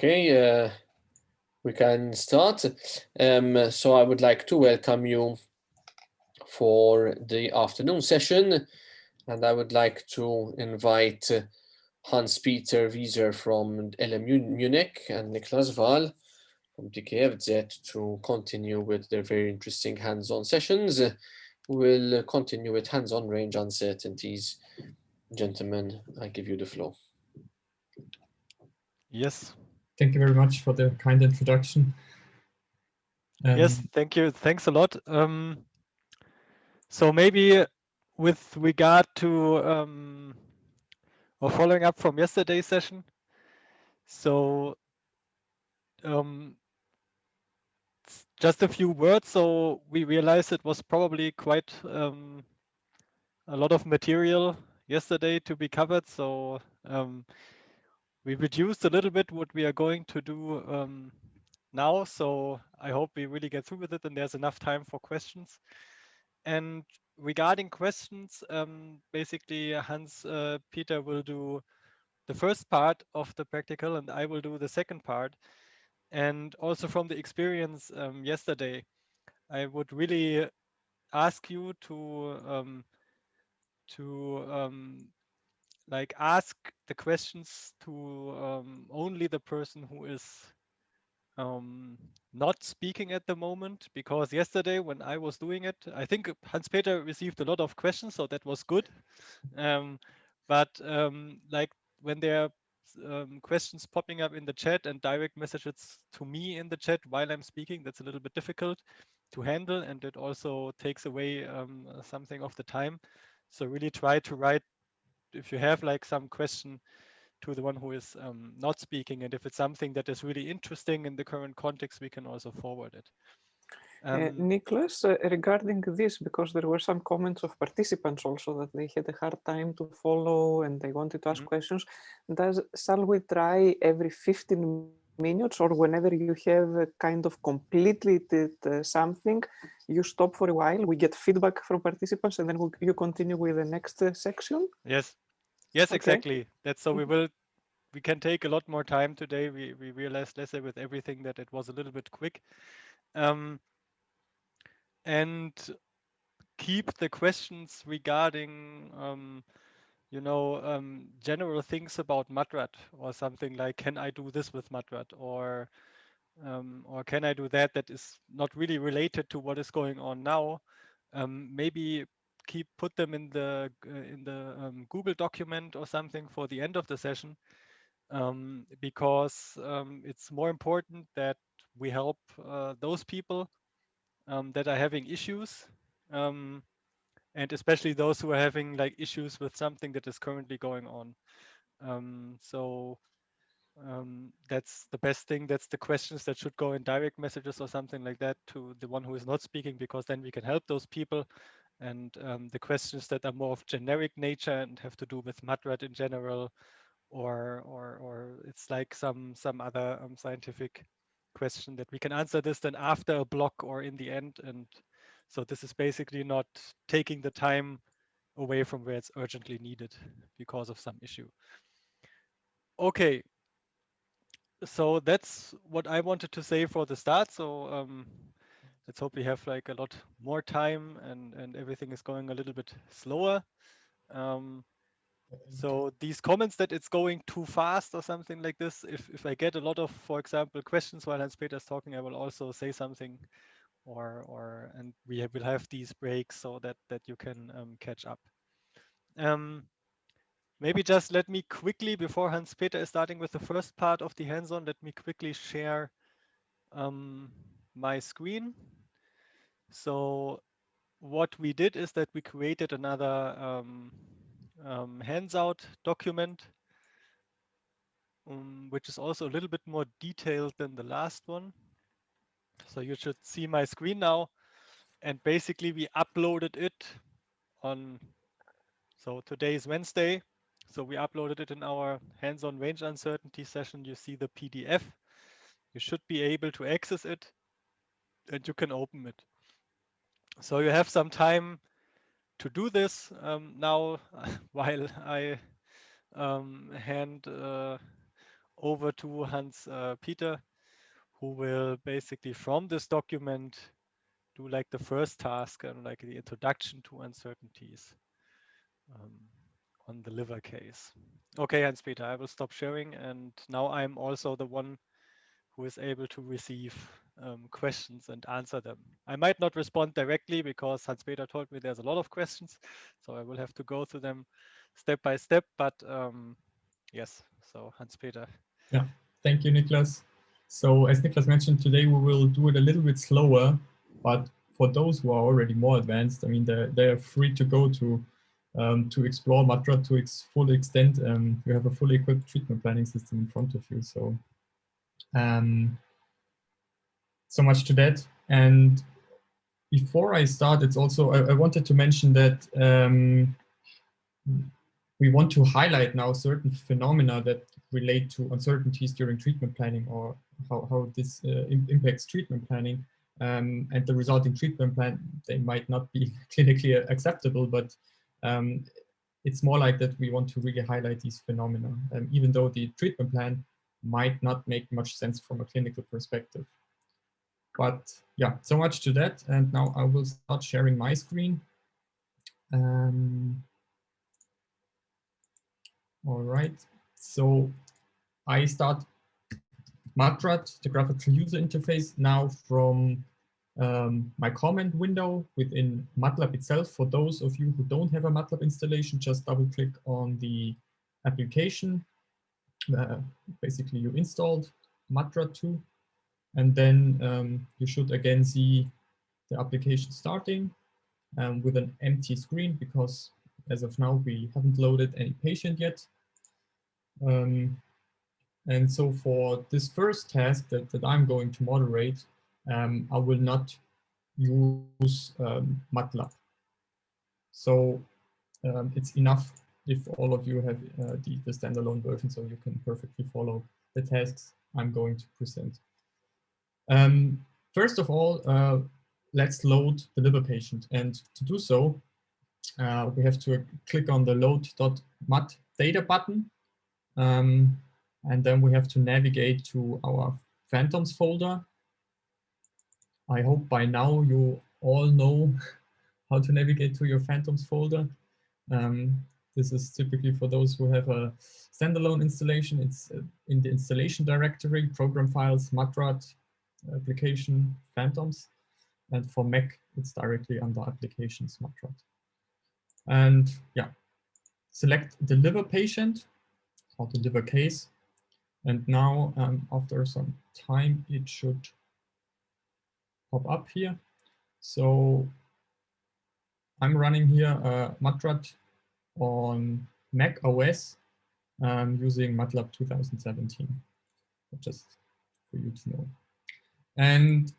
Okay, we can start. So I would like to welcome you for the afternoon session, and I would like to invite Hans-Peter Wieser from LMU Munich and Niklas Wahl from DKFZ to continue with their very interesting hands-on sessions. We'll continue with hands-on range uncertainties. Gentlemen, I give you the floor. Yes. Thank you very much for the kind introduction. Yes, thank you. Thanks a lot. So maybe with regard to or following up from yesterday's session. So just a few words. So we realized it was probably quite a lot of material yesterday to be covered. So we reduced a little bit what we are going to do now. So I hope we really get through with it and there's enough time for questions. And regarding questions, basically Hans Peter will do the first part of the practical and I will do the second part. And also from the experience yesterday, I would really ask you to like ask the questions to only the person who is not speaking at the moment, because yesterday when I was doing it, I think Hans-Peter received a lot of questions, so that was good. But like when there are questions popping up in the chat and direct messages to me in the chat while I'm speaking, that's a little bit difficult to handle, and it also takes away something of the time. So really try to write, if you have like some question, to the one who is not speaking, and if it's something that is really interesting in the current context, we can also forward it. Niklas, regarding this, because there were some comments of participants also that they had a hard time to follow and they wanted to ask questions. Shall we try every 15 minutes, or whenever you have a kind of completely something, you stop for a while, we get feedback from participants, and then you continue with the next section? Yes, yes, okay. Exactly. That's so we can take a lot more time today. We realized let's say with everything that it was a little bit quick. And keep the questions regarding general things about Madrat, or something like, can I do this with Madrat, or can I do that is not really related to what is going on now. Maybe put them in the Google document or something for the end of the session, because it's more important that we help those people that are having issues, and especially those who are having like issues with something that is currently going on. That's the best thing. That's the questions that should go in direct messages or something like that to the one who is not speaking, because then we can help those people. And the questions that are more of generic nature and have to do with Madrat in general, or it's like some other scientific question, that we can answer this then after a block or in the end. And so this is basically not taking the time away from where it's urgently needed because of some issue. Okay, so that's what I wanted to say for the start. So let's hope we have like a lot more time and everything is going a little bit slower. So these comments that it's going too fast or something like this, if I get a lot of, for example, questions while Hans-Peter is talking, I will also say something, and we will have these breaks so that you can catch up. Maybe just let me quickly, before Hans-Peter is starting with the first part of the hands-on, let me quickly share my screen. So what we did is that we created another hands-out document, which is also a little bit more detailed than the last one. So you should see my screen now. And basically we uploaded it on, so today is Wednesday. So we uploaded it in our hands-on range uncertainty session. You see the PDF. You should be able to access it and you can open it. So you have some time to do this now while I hand over to Hans Peter, who will basically from this document do like the first task and like the introduction to uncertainties on the liver case. Okay, Hans Peter, I will stop sharing, and now I'm also the one who is able to receive questions and answer them. I might not respond directly because Hans Peter told me there's a lot of questions, so I will have to go through them step by step, but yes, so Hans Peter. Yeah, thank you, Niklas. So as Niklas mentioned, today we will do it a little bit slower, but for those who are already more advanced, I mean, they're free to go to explore MATRA to its full extent. You have a fully equipped treatment planning system in front of you. So, so much to that. And before I start, it's also, I wanted to mention that we want to highlight now certain phenomena that relate to uncertainties during treatment planning, or how this impacts treatment planning, and the resulting treatment plan. They might not be clinically acceptable, but it's more like that we want to really highlight these phenomena, even though the treatment plan might not make much sense from a clinical perspective. But yeah, so much to that. And now I will start sharing my screen. All right, so I start MATRAT, the graphical user interface, now from my comment window within MATLAB itself. For those of you who don't have a MATLAB installation, just double click on the application. Basically, you installed MATRAT 2, and then you should again see the application starting with an empty screen, because as of now, we haven't loaded any patient yet. And so for this first task that I'm going to moderate, I will not use MATLAB. So it's enough if all of you have the standalone version, so you can perfectly follow the tasks I'm going to present. First of all, let's load the liver patient. And to do so, we have to click on the load.mat data button. And then we have to navigate to our Phantoms folder. I hope by now you all know how to navigate to your Phantoms folder. This is typically for those who have a standalone installation. It's in the installation directory, program files, MATRAT, application, Phantoms. And for Mac, it's directly under applications, MATRAT. And yeah, select the liver patient or the liver case. And now, after some time, it should pop up here. So I'm running here MATRAT on Mac OS using MATLAB 2017, just for you to know. And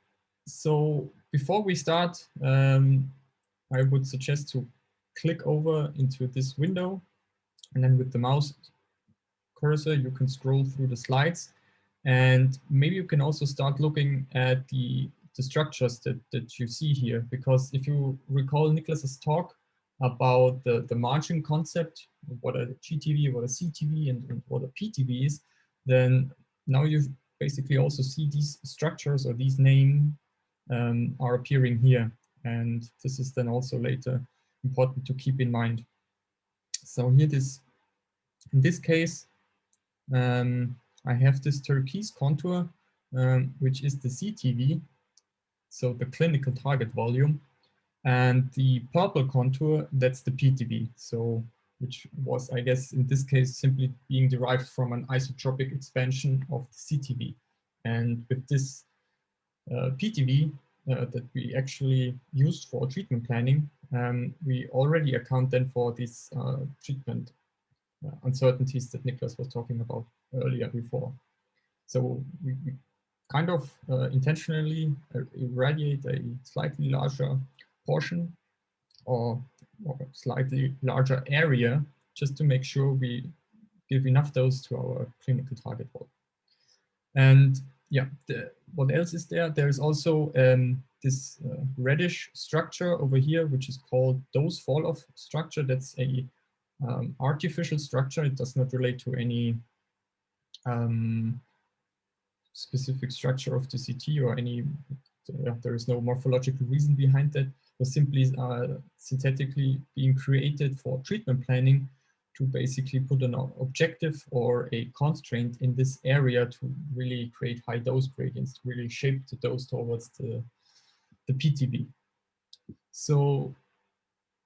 so before we start, I would suggest to click over into this window, and then with the mouse cursor, you can scroll through the slides. And maybe you can also start looking at the structures that you see here, because if you recall Niklas's talk about the margin concept, what a GTV, what a CTV, and what a PTV is, then now you basically also see these structures, or these names are appearing here. And this is then also later important to keep in mind. So here in this case, I have this turquoise contour, which is the CTV, so the clinical target volume, and the purple contour, that's the PTV, so which was, I guess, in this case, simply being derived from an isotropic expansion of the CTV. And with this PTV that we actually used for treatment planning, we already account then for these treatment uncertainties that Niklas was talking about earlier before. So we kind of intentionally irradiate a slightly larger portion or slightly larger area, just to make sure we give enough dose to our clinical target volume. And yeah, what else is there? There's also this reddish structure over here, which is called dose fall-off structure. That's a artificial structure. It does not relate to any specific structure of the CT or any, there is no morphological reason behind that, was simply synthetically being created for treatment planning to basically put an objective or a constraint in this area to really create high dose gradients, to really shape the dose towards the PTV. So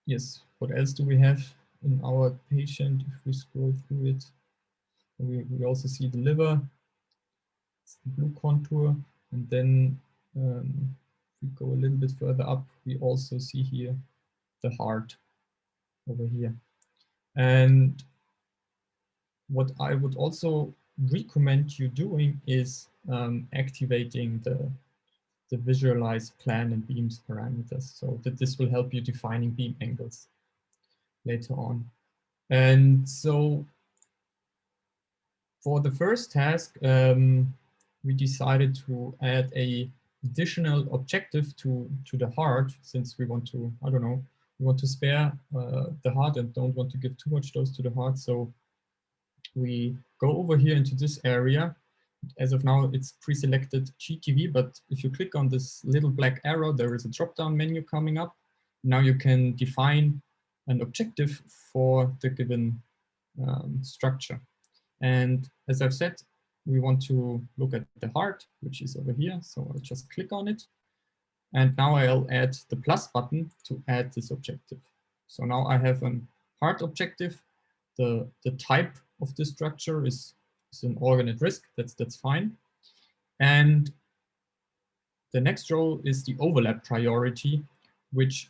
yes, what else do we have in our patient? If we scroll through it, we also see the liver, it's the blue contour, and then if we go a little bit further up, we also see here the heart over here. And what I would also recommend you doing is activating the visualize plan and beams parameters, so that this will help you defining beam angles later on. And so for the first task, we decided to add a additional objective to the heart, since we want to, I don't know, we want to spare the heart and don't want to give too much dose to the heart. So we go over here into this area. As of now, it's pre-selected GTV, but if you click on this little black arrow, there is a drop-down menu coming up. Now you can define an objective for the given structure. And as I've said, we want to look at the heart, which is over here. So I'll just click on it. And now I'll add the plus button to add this objective. So now I have an heart objective. The type of the structure is an organ at risk. That's fine. And the next row is the overlap priority, which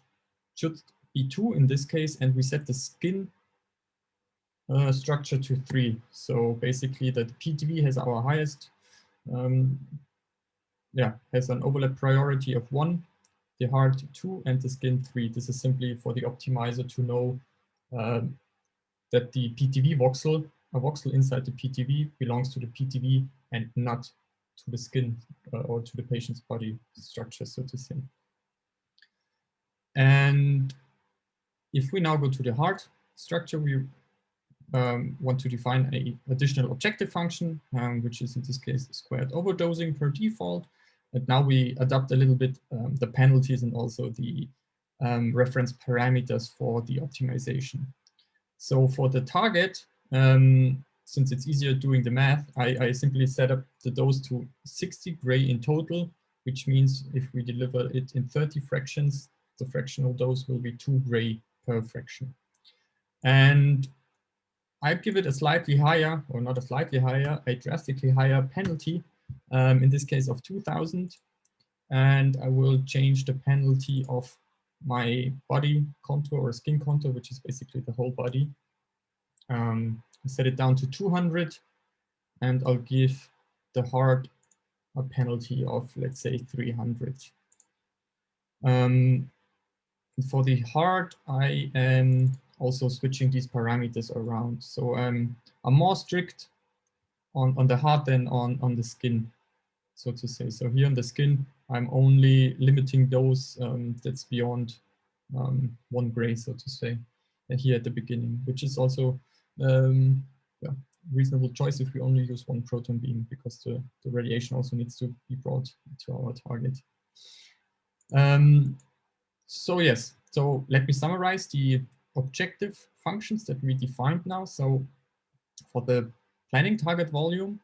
should be 2 in this case. And we set the skin structure to 3. So basically the PTV has our highest, has an overlap priority of 1, the heart 2, and the skin 3. This is simply for the optimizer to know that the PTV voxel, a voxel inside the PTV, belongs to the PTV and not to the skin or to the patient's body structure, so to say. And if we now go to the heart structure, we want to define an additional objective function, which is in this case squared overdosing per default. And now we adapt a little bit the penalties and also the reference parameters for the optimization. So for the target, since it's easier doing the math, I simply set up the dose to 60 gray in total, which means if we deliver it in 30 fractions, the fractional dose will be 2 gray per fraction. And I give it a slightly higher, or not a slightly higher, a drastically higher penalty, in this case of 2000. And I will change the penalty of my body contour or skin contour, which is basically the whole body. I set it down to 200, and I'll give the heart a penalty of, let's say, 300. For the heart, I am also switching these parameters around. So I'm more strict on the heart than on the skin, so to say. So here on the skin, I'm only limiting those that's beyond 1 gray, so to say, here at the beginning, which is also reasonable choice if we only use 1 proton beam, because the radiation also needs to be brought to our target. So yes, so let me summarize the objective functions that we defined now. So for the planning target volume,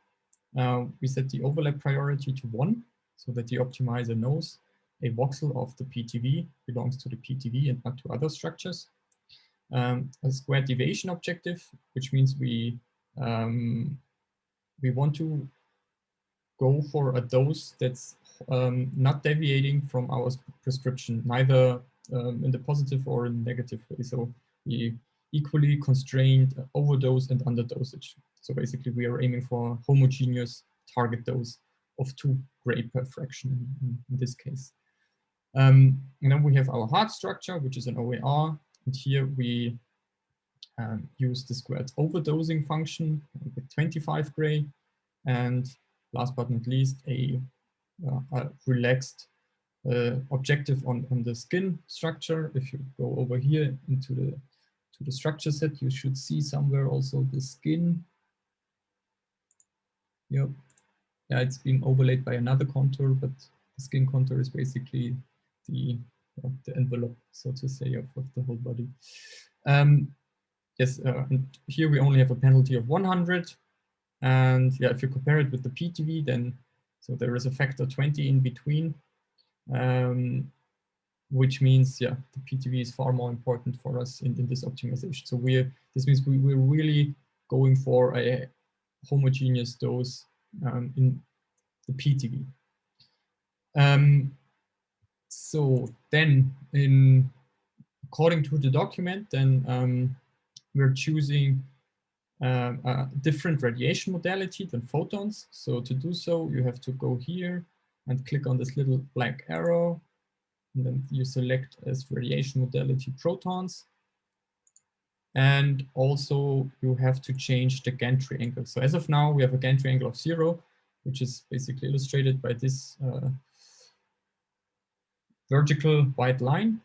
we set the overlap priority to 1, so that the optimizer knows a voxel of the PTV belongs to the PTV and not to other structures. A squared deviation objective, which means we want to go for a dose that's not deviating from our prescription, neither in the positive or in the negative way. So we equally constrained overdose and underdosage. So basically we are aiming for homogeneous target dose of 2 gray per fraction in this case. And then we have our heart structure, which is an OAR. And here we use the squared overdosing function with 25 gray. And last but not least, a relaxed objective on the skin structure. If you go over here into the structure set, you should see somewhere also the skin. Yep. Yeah, it's being overlaid by another contour, but the skin contour is basically the envelope, so to say, of the whole body. Yes, and here we only have a penalty of 100. And yeah, if you compare it with the PTV, then so there is a factor 20 in between, which means, yeah, the PTV is far more important for us in this optimization. So this means we're really going for a homogeneous dose in the PTV. So then, according to the document, then we're choosing a different radiation modality than photons. So to do so, you have to go here and click on this little black arrow, and then you select as radiation modality protons. And also you have to change the gantry angle. So as of now, we have a gantry angle of 0, which is basically illustrated by this vertical white line.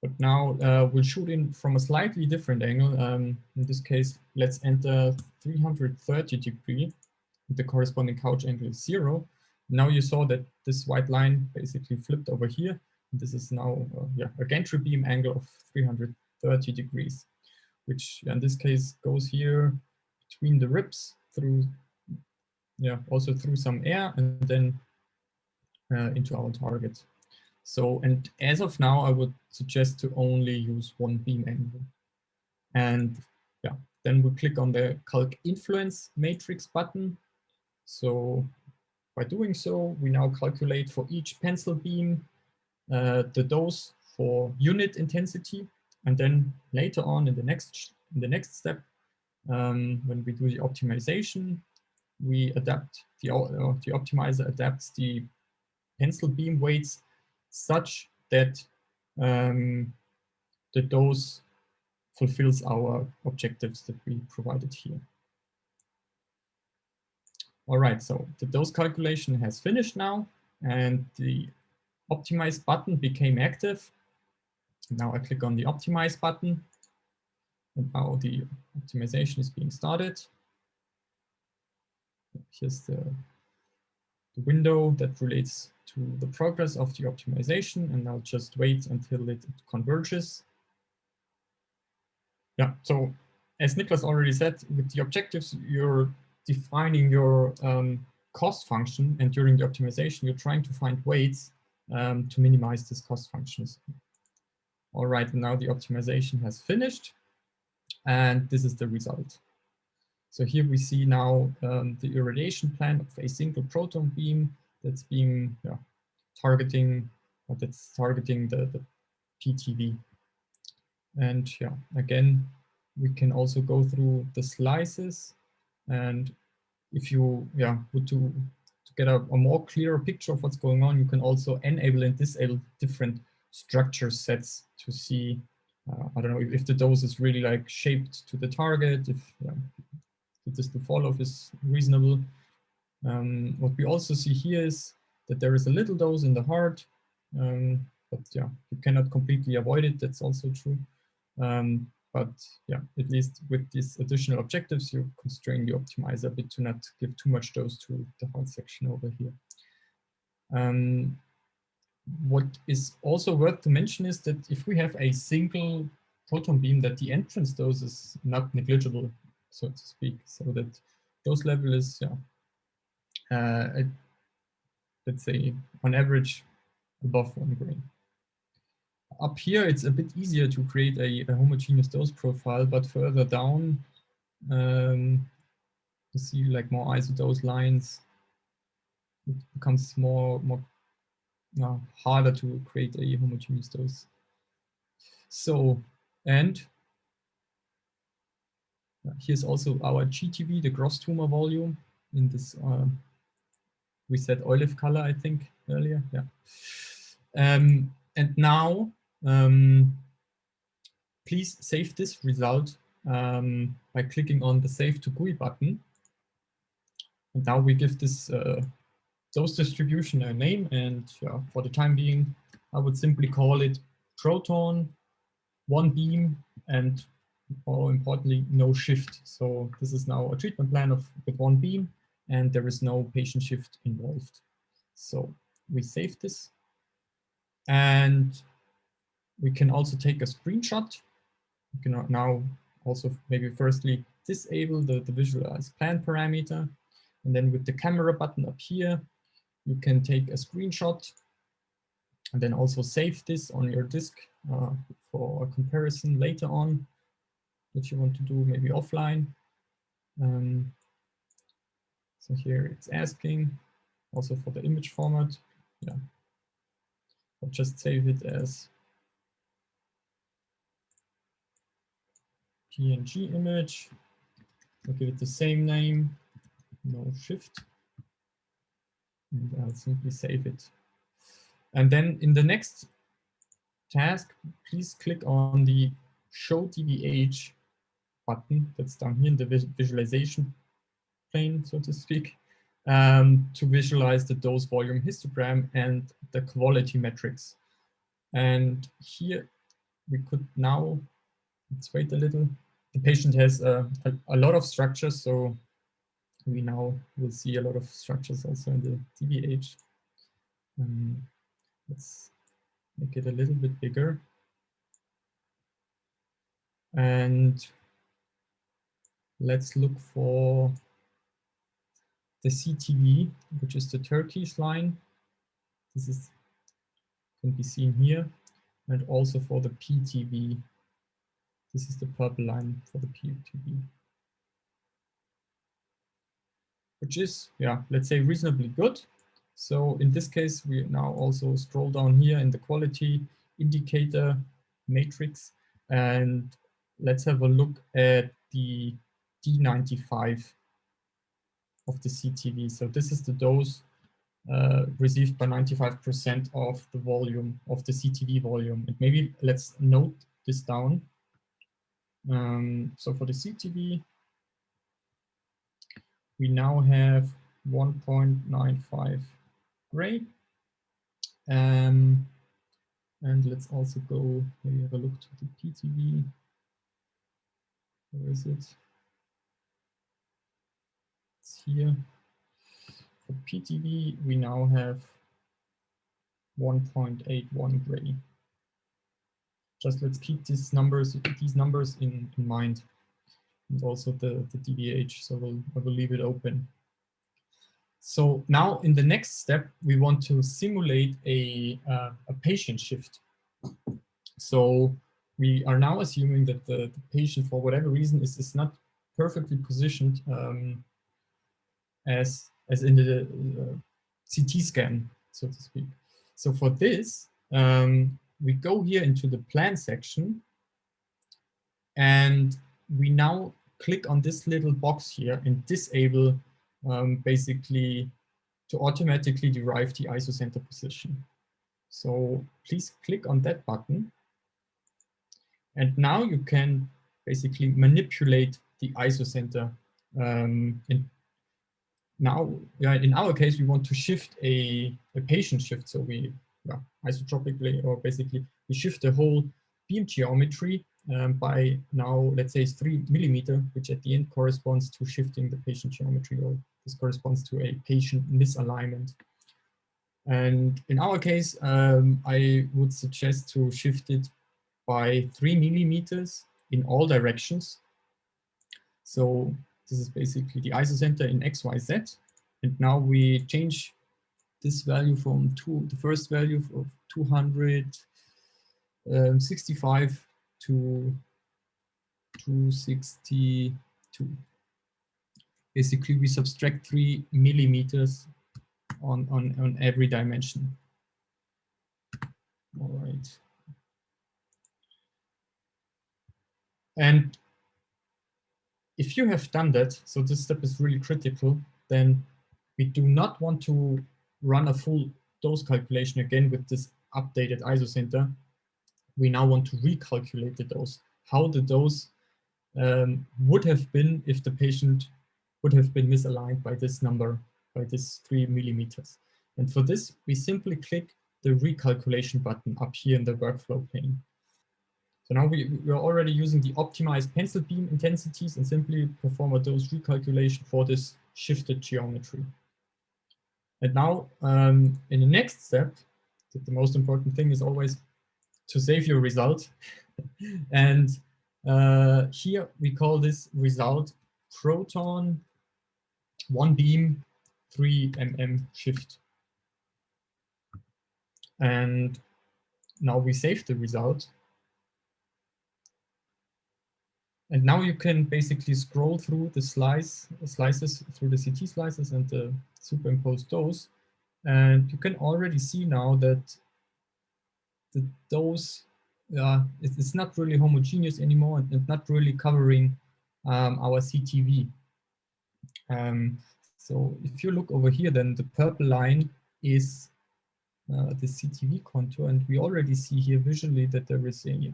But now we'll shoot in from a slightly different angle. In this case, let's enter 330 degree. The corresponding couch angle is 0. Now you saw that this white line basically flipped over here. This is now a gantry beam angle of 330 degrees, which in this case goes here between the ribs through, also through some air and then into our target. So, and as of now, I would suggest to only use one beam angle. And yeah, then we click on the Calc Influence Matrix button. So by doing so, we now calculate for each pencil beam the dose for unit intensity. And then later on in the next step, when we do the optimization, we adapt the optimizer adapts the pencil beam weights such that the dose fulfills our objectives that we provided here. All right, so the dose calculation has finished now, and the optimize button became active. Now I click on the optimize button, and now the optimization is being started. Here's the window that relates to the progress of the optimization, and I'll just wait until it converges. Yeah, so as Niklas already said, with the objectives, you're defining your cost function, and during the optimization, you're trying to find weights to minimize this cost functions. All right, now the optimization has finished, and this is the result. So here we see now the irradiation plan of a single proton beam that's being targeting the PTV. And yeah, again, we can also go through the slices, and if you want to get a more clearer picture of what's going on, you can also enable and disable different structure sets to see, I don't know, if the dose is really like shaped to the target, if the distal fall-off is reasonable. What we also see here is that there is a little dose in the heart, but yeah, you cannot completely avoid it. That's also true. But yeah, at least with these additional objectives, you constrain the optimizer a bit to not give too much dose to the heart section over here. What is also worth to mention is that if we have a single proton beam, that the entrance dose is not negligible, so to speak, so that dose level is, let's say, on average, above 1 grain. Up here, it's a bit easier to create a homogeneous dose profile, but further down, you see like more isodose lines. It becomes more harder to create a homogeneous dose. So, and here's also our GTV, the gross tumor volume, in this, we said olive color, I think, earlier. Yeah. And now, please save this result by clicking on the Save to GUI button. And now we give this dose distribution a name, and for the time being, I would simply call it proton, 1 beam, and more importantly, no shift. So this is now a treatment plan with 1 beam and there is no patient shift involved. So we save this, and we can also take a screenshot. You can now also maybe firstly disable the visualize plan parameter, and then with the camera button up here, you can take a screenshot and then also save this on your disk for a comparison later on, if you want to do maybe offline. So here it's asking also for the image format. Yeah, I'll just save it as PNG image. I'll give it the same name, no shift, and I'll simply save it. And then in the next task, please click on the Show DVH button that's down here in the visualization plane, so to speak, to visualize the dose volume histogram and the quality metrics. And here we could now, let's wait a little. The patient has a lot of structures, so we now will see a lot of structures also in the DVH. Let's make it a little bit bigger. And let's look for the CTV, which is the turquoise line. This can be seen here. And also for the PTV. This is the purple line for the PTV. Which is, yeah, let's say reasonably good. So in this case, we now also scroll down here in the quality indicator matrix, and let's have a look at the D95 of the CTV. So this is the dose received by 95% of the volume, of the CTV volume. And maybe let's note this down. So for the CTV, we now have 1.95 gray. And let's also go, maybe have a look to the PTV. Where is it? It's here. For PTV, we now have 1.81 gray. Just let's keep these numbers in mind, and also the DVH. So I will leave it open. So now in the next step, we want to simulate a patient shift. So we are now assuming that the patient, for whatever reason, is not perfectly positioned as in the CT scan, so to speak. So for this, we go here into the plan section, and we now click on this little box here and disable basically to automatically derive the isocenter position. So please click on that button. And now you can basically manipulate the isocenter. Now, in our case, we want to shift a patient shift. So we isotropically, or basically we shift the whole beam geometry by now, let's say it's 3 millimeter, which at the end corresponds to shifting the patient geometry, or this corresponds to a patient misalignment. And in our case, I would suggest to shift it by 3 millimeters in all directions. So this is basically the isocenter in X, Y, Z. And now we change this value from the first value of 265 to 262. Basically, we subtract 3 millimeters on every dimension. All right. And if you have done that, so this step is really critical, then we do not want to run a full dose calculation again with this updated isocenter. We now want to recalculate the dose, how the dose would have been if the patient would have been misaligned by this number, by this 3 millimeters. And for this, we simply click the recalculation button up here in the workflow pane. So now we're already using the optimized pencil beam intensities and simply perform a dose recalculation for this shifted geometry. And now in the next step, the most important thing is always to save your result. And here we call this result proton 1 beam 3 mm shift. And now we save the result. And now you can basically scroll through the slices through the CT slices and the superimposed dose. And you can already see now that the dose, it's not really homogeneous anymore and not really covering our CTV. So if you look over here, then the purple line is the CTV contour, and we already see here visually that there is a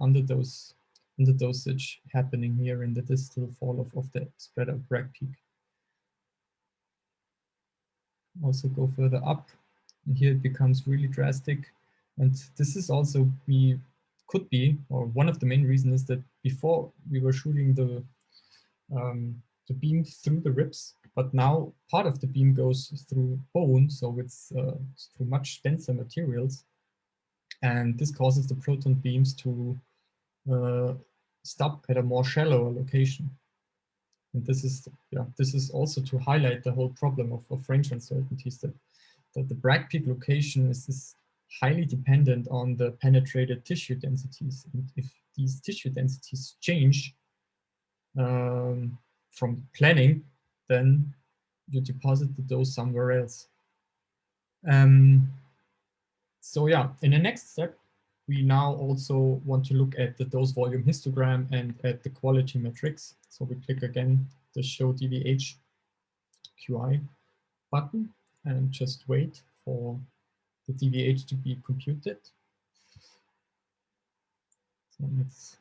underdosage happening here in the distal fall of the spread of Bragg peak. Also go further up, and here it becomes really drastic. And this is also could be, or one of the main reasons is that before we were shooting the beam through the ribs, but now part of the beam goes through bone, so it's through much denser materials, and this causes the proton beams to stop at a more shallow location. And this is also to highlight the whole problem of range uncertainties, that the Bragg peak location is highly dependent on the penetrated tissue densities. And if these tissue densities change from planning, then you deposit the dose somewhere else. So yeah, in the next step, we now also want to look at the dose volume histogram and at the quality metrics. So we click again the show DVH QI button and just wait for the DVH to be computed. So let's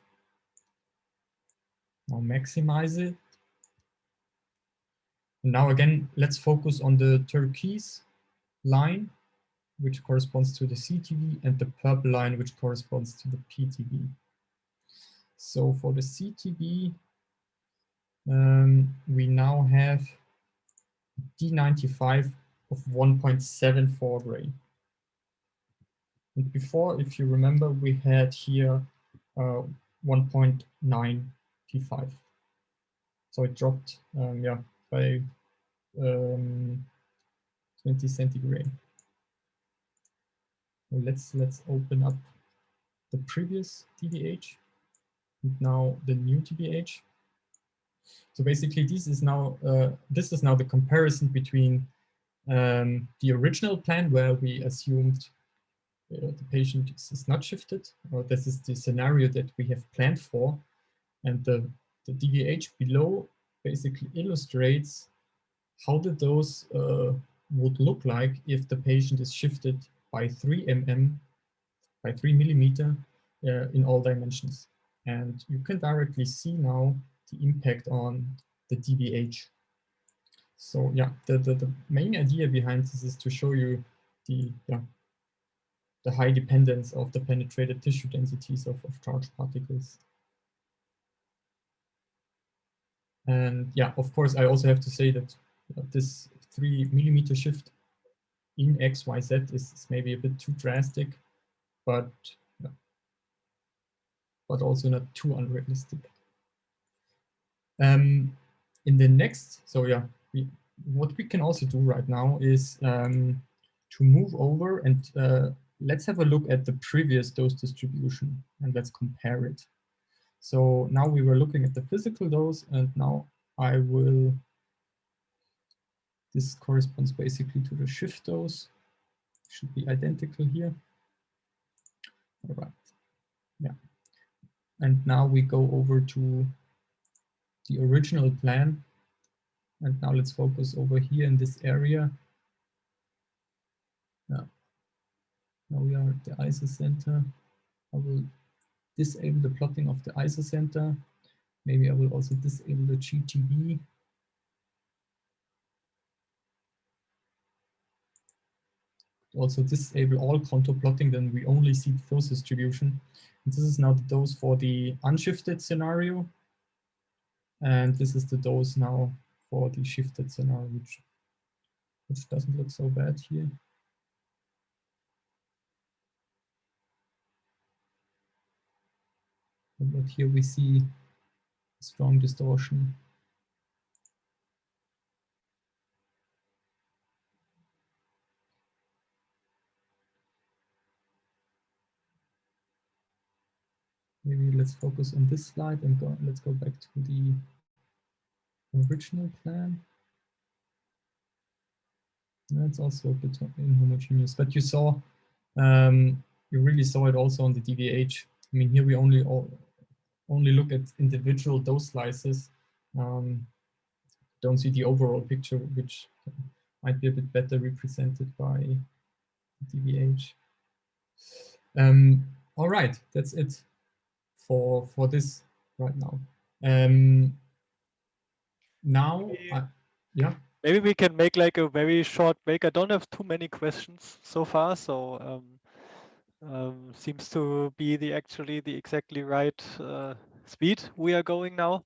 now maximize it. And now again, let's focus on the turquoise line, which corresponds to the CTV, and the purple line, which corresponds to the PTV. So for the CTV, we now have D95 of 1.74 gray. And before, if you remember, we had here 1.9 P5. So it dropped by 20 centigrade. So let's open up the previous DVH and now the new DVH. So basically, this is now the comparison between the original plan, where we assumed the patient is not shifted, or this is the scenario that we have planned for, and the DVH below basically illustrates how the dose would look like if the patient is shifted by 3 millimeter in all dimensions. And you can directly see now the impact on the DVH. So yeah, the main idea behind this is to show you the high dependence of the penetrated tissue densities of charged particles. And yeah, of course, I also have to say that this 3 millimeter shift in XYZ is maybe a bit too drastic, but also not too unrealistic. In the next, so yeah, what we can also do right now is to move over and let's have a look at the previous dose distribution and let's compare it. So now we were looking at the physical dose, and now this corresponds basically to the shift dose. Should be identical here. All right, yeah. And now we go over to the original plan. And now let's focus over here in this area. Now we are at the isocenter. I will disable the plotting of the isocenter. Maybe I will also disable the GTV. Also disable all contour plotting, then we only see the dose distribution. And this is now the dose for the unshifted scenario. And this is the dose now for the shifted scenario, which doesn't look so bad here. But here we see strong distortion. Maybe let's focus on this slide and let's go back to the original plan. That's also a bit inhomogeneous, but you saw, you really saw it also on the DVH. I mean, here we only look at individual dose slices. Don't see the overall picture, which might be a bit better represented by DVH. All right, that's it for this right now. Now, yeah. Maybe we can make like a very short break. I don't have too many questions so far, so seems to be the exactly right speed we are going now.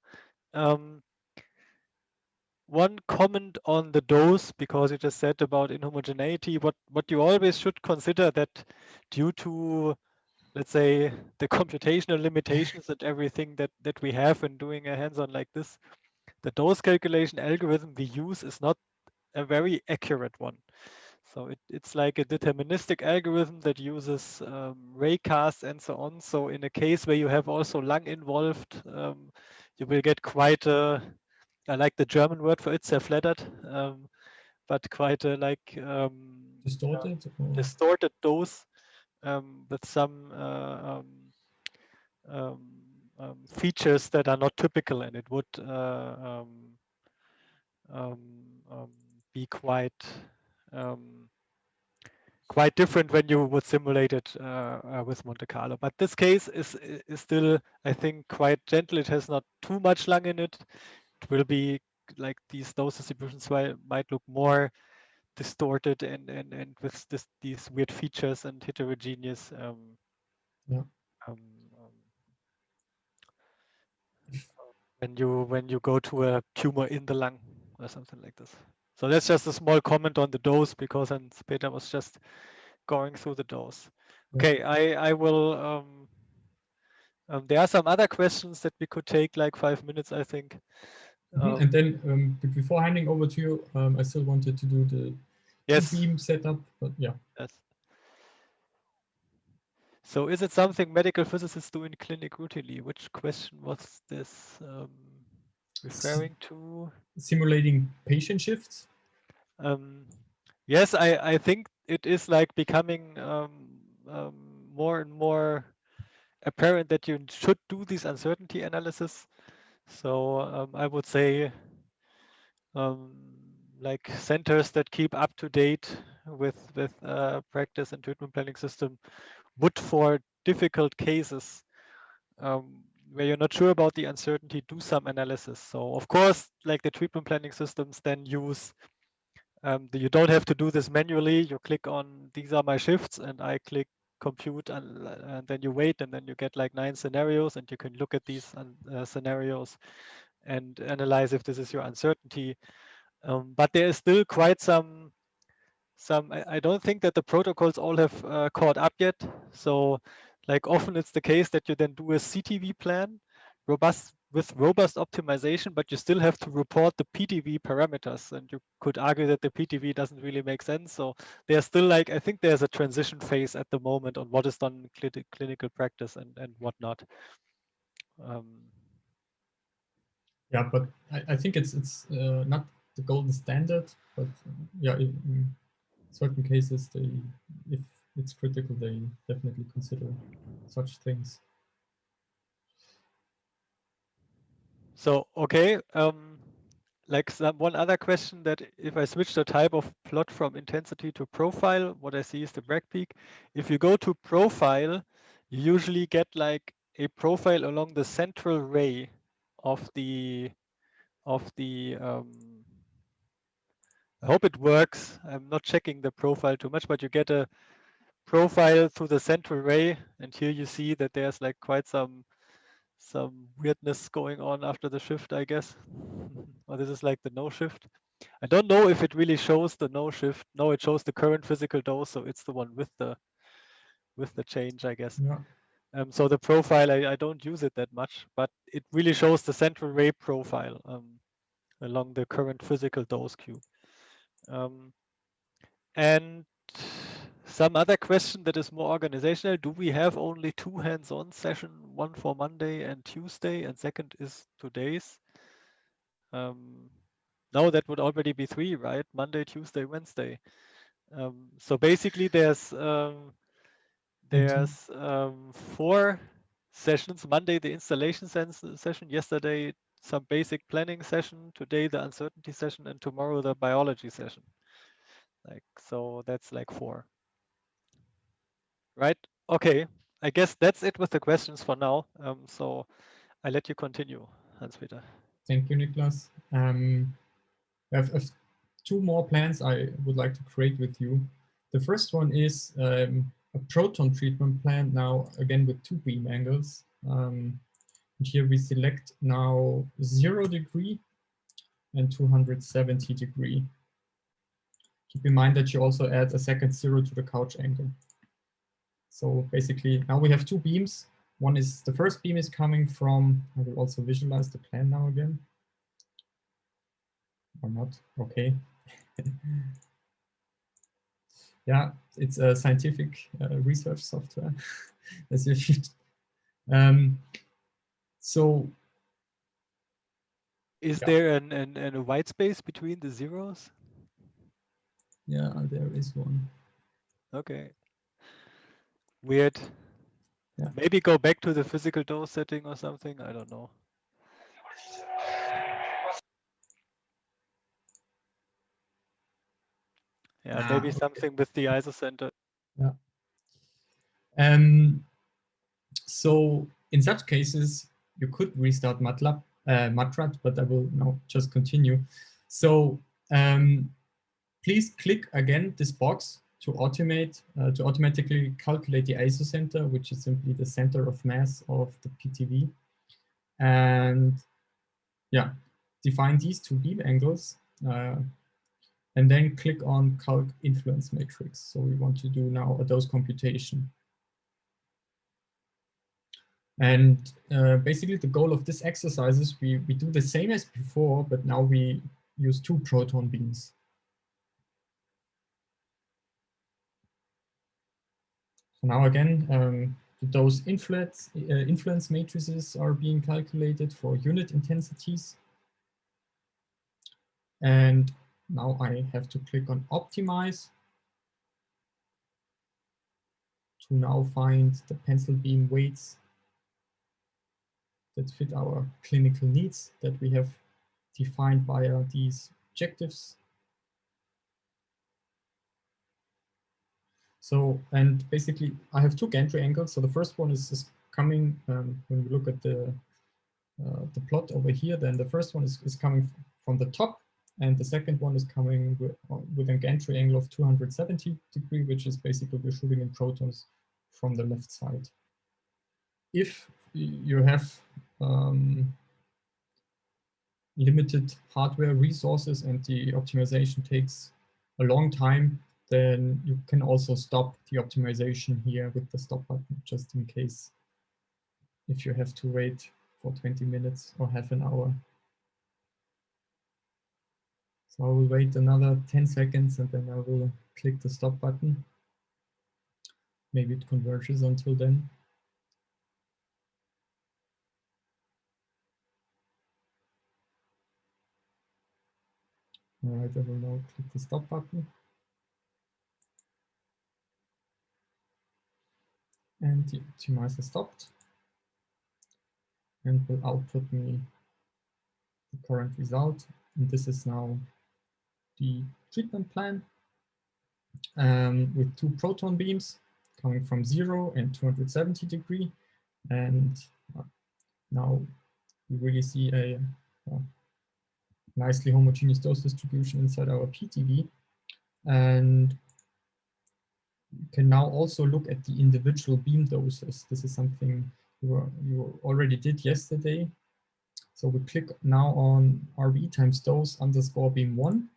One comment on the dose, because you just said about inhomogeneity, what you always should consider that due to, let's say, the computational limitations and everything that we have when doing a hands-on like this, the dose calculation algorithm we use is not a very accurate one. So it's like a deterministic algorithm that uses raycasts and so on. So in a case where you have also lung involved, you will get quite a, I like the German word for it, zerfleddert, but quite a distorted dose with some features that are not typical, and it would be quite different when you would simulate it with Monte Carlo. But this case is still, I think, quite gentle. It has not too much lung in it. It will be like these dose distributions might look more distorted and with these weird features and heterogeneous when you go to a tumor in the lung or something like this. So that's just a small comment on the dose, because Peter was just going through the dose. Okay, I will. There are some other questions that we could take like 5 minutes, I think. And then before handing over to you, I still wanted to do the beam setup, but yeah. Yes. So is it something medical physicists do in clinic routinely? Which question was this referring to? Simulating patient shifts? Yes, I think it is like becoming more and more apparent that you should do this uncertainty analysis. So I would say like centers that keep up to date with practice and treatment planning system would, for difficult cases where you're not sure about the uncertainty, do some analysis. So of course, like the treatment planning systems then use, you don't have to do this manually. You click on, these are my shifts, and I click compute, and then you wait, and then you get like 9 scenarios, and you can look at these scenarios and analyze if this is your uncertainty. But there is still quite some I don't think that the protocols all have caught up yet. So like often it's the case that you then do a CTV plan, with robust optimization, but you still have to report the PTV parameters, and you could argue that the PTV doesn't really make sense. So there's still like, I think there's a transition phase at the moment on what is done in clinical practice and whatnot. Yeah, but I think it's not the golden standard, but yeah, in certain cases, if it's critical, they definitely consider such things. So, okay, like one other question, that if I switch the type of plot from intensity to profile, what I see is the Bragg peak. If you go to profile, you usually get like a profile along the central ray of the I hope it works. I'm not checking the profile too much, but you get a profile through the central ray, and here you see that there's like quite some some weirdness going on after the shift, I guess. Or this is like the no shift. I don't know if it really shows the no shift. No, it shows the current physical dose, so it's the one with the change, I guess. Yeah. So the profile, I don't use it that much, but it really shows the central ray profile along the current physical dose cube. And some other question that is more organizational, do we have only 2 hands-on session, one for Monday and Tuesday, and second is today's? No, that would already be 3, right? Monday, Tuesday, Wednesday. So basically there's 4 sessions. Monday, the installation session, yesterday, some basic planning session, today, the uncertainty session, and tomorrow, the biology session. Like, so that's like 4. Right? Okay. I guess that's it with the questions for now. So I let you continue, Hans-Peter. Thank you, Niklas. I have 2 more plans I would like to create with you. The first one is a proton treatment plan, now again with 2 beam angles. And here we select now 0 degree and 270 degree. Keep in mind that you also add a second 0 to the couch angle. So basically now we have 2 beams. One is, the first beam is coming from, I will also visualize the plan now again. Or not, okay. Yeah, it's a scientific research software. As if you, so is there a white space between the zeros? Yeah, there is one. Okay. Weird. Yeah. Maybe go back to the physical dose setting or something. I don't know. Yeah, maybe something with the ISO center. Yeah. So in such cases, you could restart MATLAB, MATRAT, but I will now just continue. So please click again this box to automate, to automatically calculate the ISO center, which is simply the center of mass of the PTV. And yeah, define these 2 beam angles. And then click on Calc Influence Matrix. So we want to do now a dose computation. And basically the goal of this exercise is we do the same as before, but now we use 2 proton beams. So now again, those influence matrices are being calculated for unit intensities. And now I have to click on Optimize to now find the pencil beam weights that fit our clinical needs that we have defined via these objectives. So, and basically I have 2 gantry angles. So the first one is coming, when we look at the plot over here, then the first one is coming from the top, and the second one is coming with a gantry angle of 270 degree, which is basically we're shooting in protons from the left side. If you have limited hardware resources and the optimization takes a long time, then you can also stop the optimization here with the stop button, just in case if you have to wait for 20 minutes or half an hour. So I will wait another 10 seconds and then I will click the stop button. Maybe it converges until then. All right, I will now click the stop button. And the optimizer stopped and will output me the current result. And this is now the treatment plan with 2 proton beams coming from 0 and 270 degree. And now we really see a nicely homogeneous dose distribution inside our PTV. And you can now also look at the individual beam doses. This is something you already did yesterday. So we click now on RBE times dose underscore beam 1.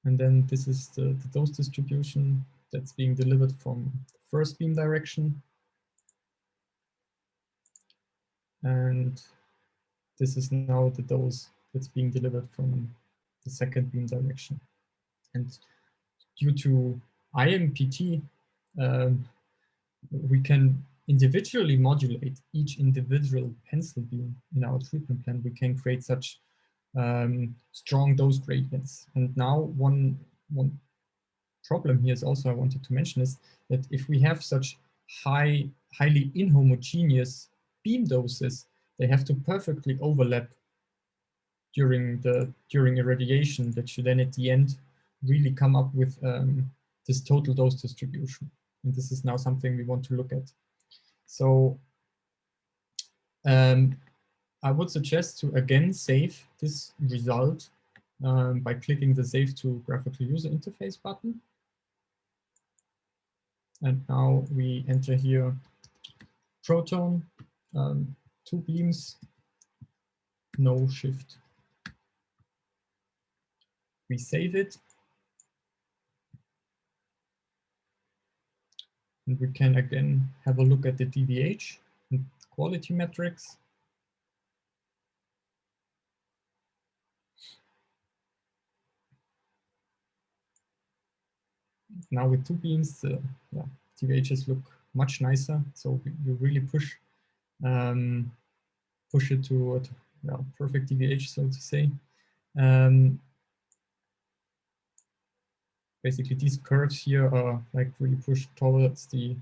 And then this is the dose distribution that's being delivered from the first beam direction. And this is now the dose that's being delivered from the second beam direction. And due to IMPT, we can individually modulate each individual pencil beam in our treatment plan. We can create such strong dose gradients. And now one problem here is also I wanted to mention is that if we have such highly inhomogeneous beam doses, they have to perfectly overlap during irradiation, that should then at the end really come up with this total dose distribution. And this is now something we want to look at. So I would suggest to again save this result by clicking the Save to Graphical User Interface button. And now we enter here proton, 2 beams, no shift. We save it. And we can again have a look at the DVH and quality metrics. Now with 2 beams, yeah, DVHs look much nicer. So you really push it to a perfect DVH, so to say. Basically, these curves here are like really pushed towards the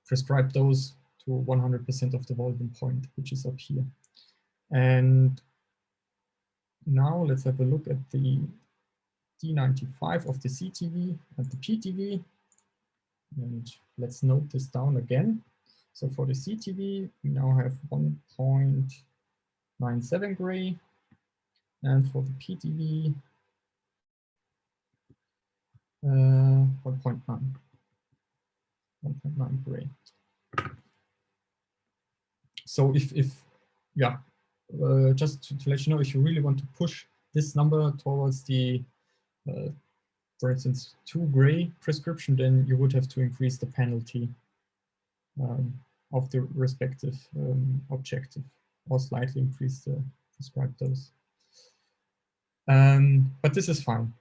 prescribed dose to 100% of the volume point, which is up here. And now let's have a look at the D95 of the CTV and the PTV. And let's note this down again. So for the CTV, we now have 1.97 gray. And for the PTV, 1.9 gray. So if just to let you know, if you really want to push this number towards the, for instance, 2 gray prescription, then you would have to increase the penalty of the respective objective, or slightly increase the prescribed dose. But this is fine.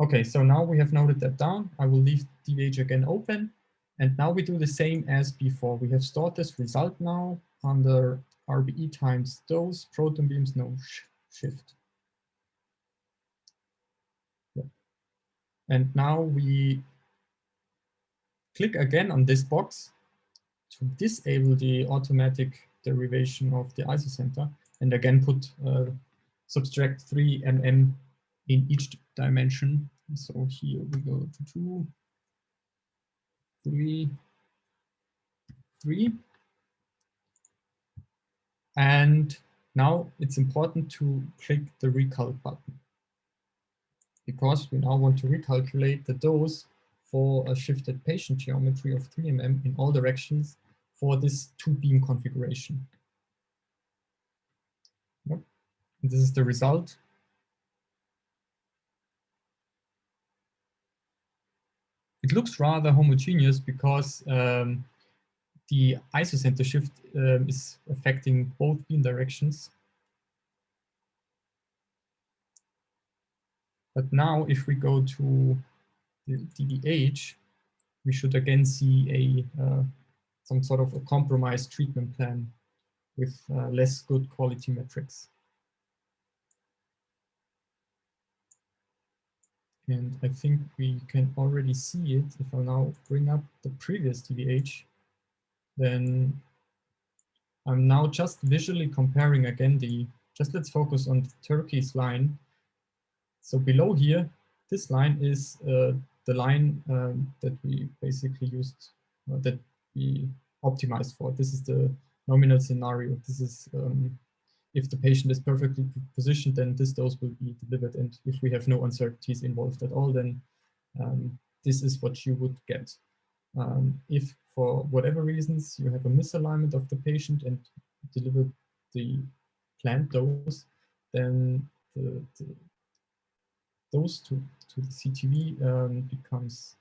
Okay, so now we have noted that down. I will leave DVH again open. And now we do the same as before. We have stored this result now under RBE times dose, proton beams, no shift. Yeah. And now we click again on this box to disable the automatic derivation of the isocenter, and again put subtract 3 mm in each dimension. So here we go to 2, 3, 3. And now it's important to click the recalc button, because we now want to recalculate the dose for a shifted patient geometry of 3 mm in all directions for this 2-beam configuration. Yep. And this is the result. It looks rather homogeneous because the isocenter shift is affecting both beam directions. But now if we go to the DVH, we should again see some sort of a compromised treatment plan with less good quality metrics. And I think we can already see it. If I now bring up the previous DVH, then I'm now just visually comparing again just let's focus on the turquoise line. So below here, this line is the line that we basically used, that we optimized for. This is the nominal scenario. This is if the patient is perfectly positioned, then this dose will be delivered. And if we have no uncertainties involved at all, then this is what you would get. If for whatever reasons you have a misalignment of the patient and deliver the planned dose, then the dose to the CTV becomes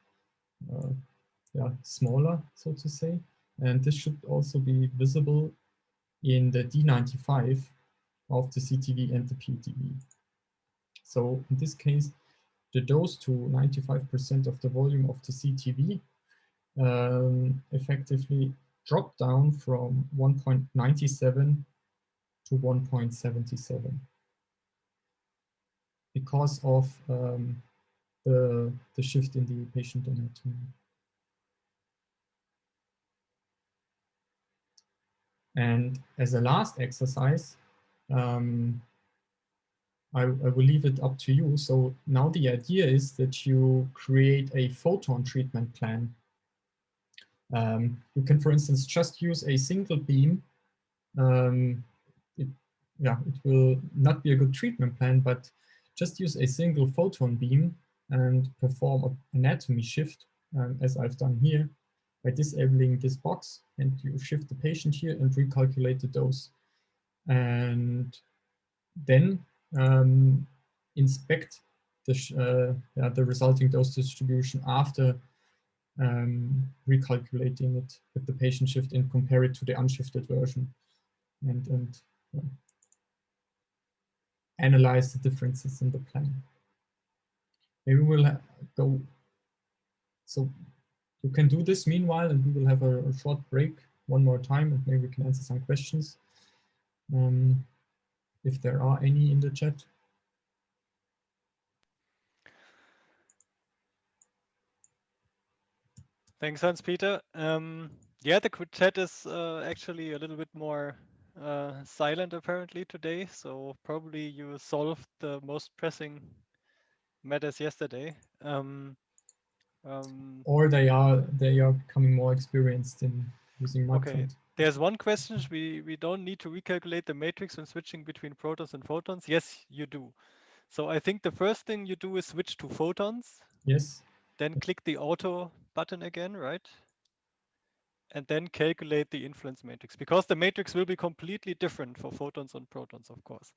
smaller, so to say. And this should also be visible in the D95 of the CTV and the PTV. So in this case, the dose to 95% of the volume of the CTV effectively dropped down from 1.97 to 1.77 because of the shift in the patient anatomy. And as a last exercise, I will leave it up to you. So now the idea is that you create a photon treatment plan. You can, for instance, just use a single beam. It will not be a good treatment plan, but just use a single photon beam and perform an anatomy shift, as I've done here, by disabling this box, and you shift the patient here and recalculate the dose. And then inspect the resulting dose distribution after recalculating it with the patient shift and compare it to the unshifted version, and analyze the differences in the plan. Maybe we'll go, so you can do this meanwhile, and we will have a short break one more time, and maybe we can answer some questions if there are any in the chat. Thanks, Hans-Peter. Yeah, the chat is actually a little bit more silent apparently today, so probably you solved the most pressing matters yesterday. Or they are becoming more experienced in using MUT. Okay, there's one question. We don't need to recalculate the matrix when switching between protons and photons. Yes, you do. So I think the first thing you do is switch to photons. Yes. Then click the auto button again, right? And then calculate the influence matrix, because the matrix will be completely different for photons and protons, of course.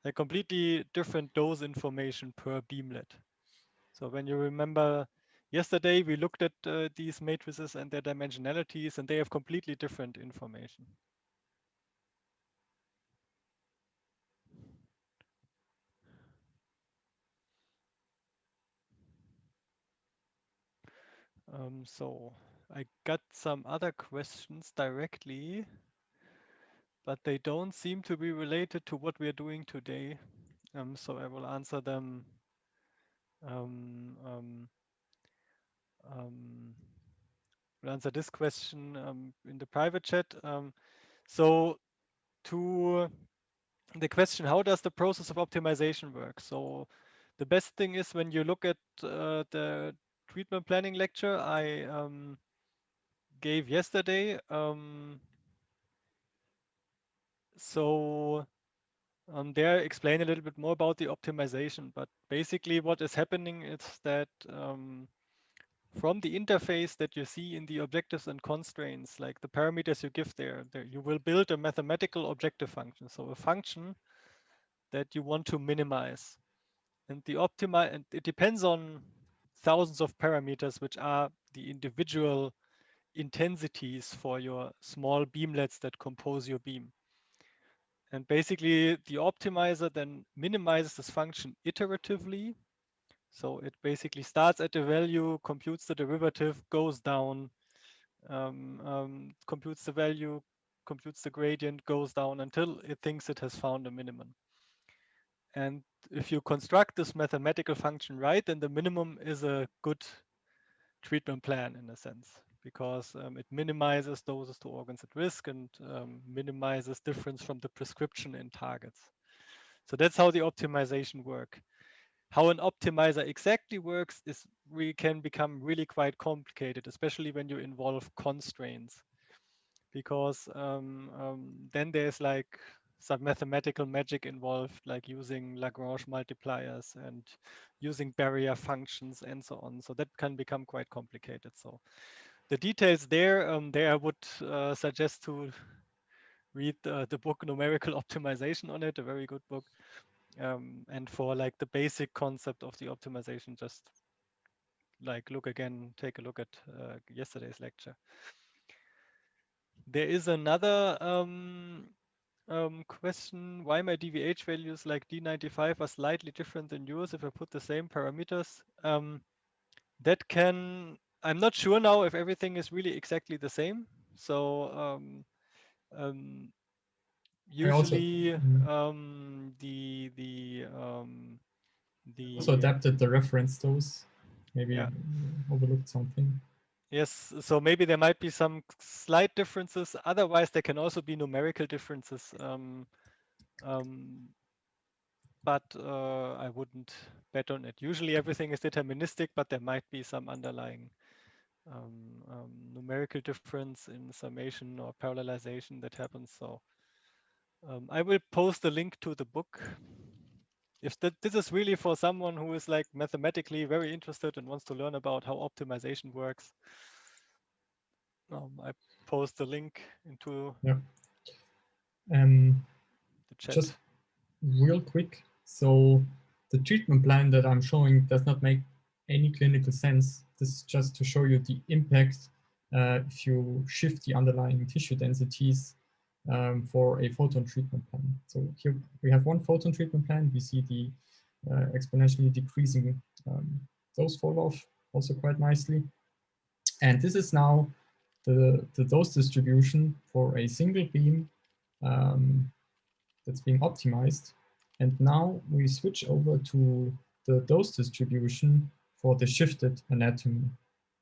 They're completely different dose information per beamlet. So when you remember yesterday, we looked at these matrices and their dimensionalities, and they have completely different information. So I got some other questions directly, but they don't seem to be related to what we're doing today. So I will answer them we'll answer this question in the private chat. So to the question, how does the process of optimization work? So the best thing is when you look at the treatment planning lecture I gave yesterday. There explain a little bit more about the optimization, but basically what is happening is that from the interface that you see in the objectives and constraints, like the parameters you give there, you will build a mathematical objective function. So a function that you want to minimize. And and it depends on thousands of parameters, which are the individual intensities for your small beamlets that compose your beam. And basically the optimizer then minimizes this function iteratively. So it basically starts at a value, computes the derivative, goes down, computes the value, computes the gradient, goes down until it thinks it has found a minimum. And if you construct this mathematical function right, then the minimum is a good treatment plan in a sense, because it minimizes doses to organs at risk and minimizes difference from the prescription in targets. So that's how the optimization work. How an optimizer exactly works can become really quite complicated, especially when you involve constraints, because then there's like some mathematical magic involved, like using Lagrange multipliers and using barrier functions and so on. So that can become quite complicated. So the details there, I would suggest to read the book Numerical Optimization on it, a very good book. And for like the basic concept of the optimization, just like take a look at yesterday's lecture. There is another question, why my DVH values like D95 are slightly different than yours if I put the same parameters. I'm not sure now if everything is really exactly the same. So usually I also adapted the reference dose. Maybe yeah. overlooked something. Yes, so maybe there might be some slight differences. Otherwise, there can also be numerical differences. But I wouldn't bet on it. Usually everything is deterministic, but there might be some underlying numerical difference in summation or parallelization that happens. So I will post a link to the book. If this is really for someone who is like mathematically very interested and wants to learn about how optimization works, I post the link into the chat. Just real quick. So the treatment plan that I'm showing does not make any clinical sense. This is just to show you the impact if you shift the underlying tissue densities for a photon treatment plan. So here we have one photon treatment plan. We see the exponentially decreasing dose fall off also quite nicely. And this is now the dose distribution for a single beam that's being optimized. And now we switch over to the dose distribution for the shifted anatomy.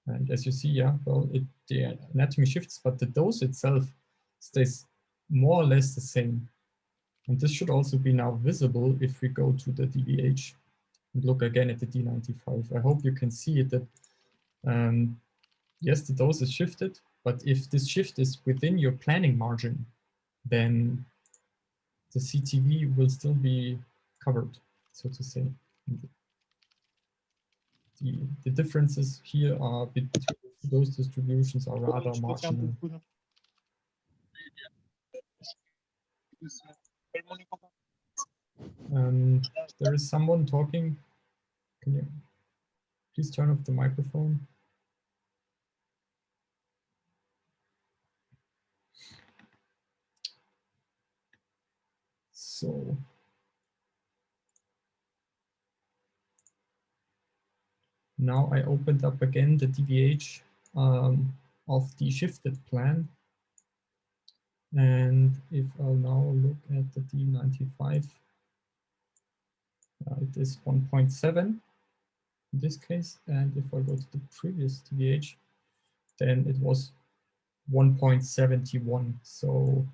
And as you see, the anatomy shifts, but the dose itself stays more or less the same. And this should also be now visible if we go to the DVH and look again at the D95. I hope you can see it that, yes, the dose is shifted, but if this shift is within your planning margin, then the CTV will still be covered, so to say. The differences here are between those distributions are rather marginal. There is someone talking. Can you please turn off the microphone? So now I opened up again the DVH of the shifted plan. And if I'll now look at the D95, it is 1.7 in this case. And if I go to the previous DVH, then it was 1.71. So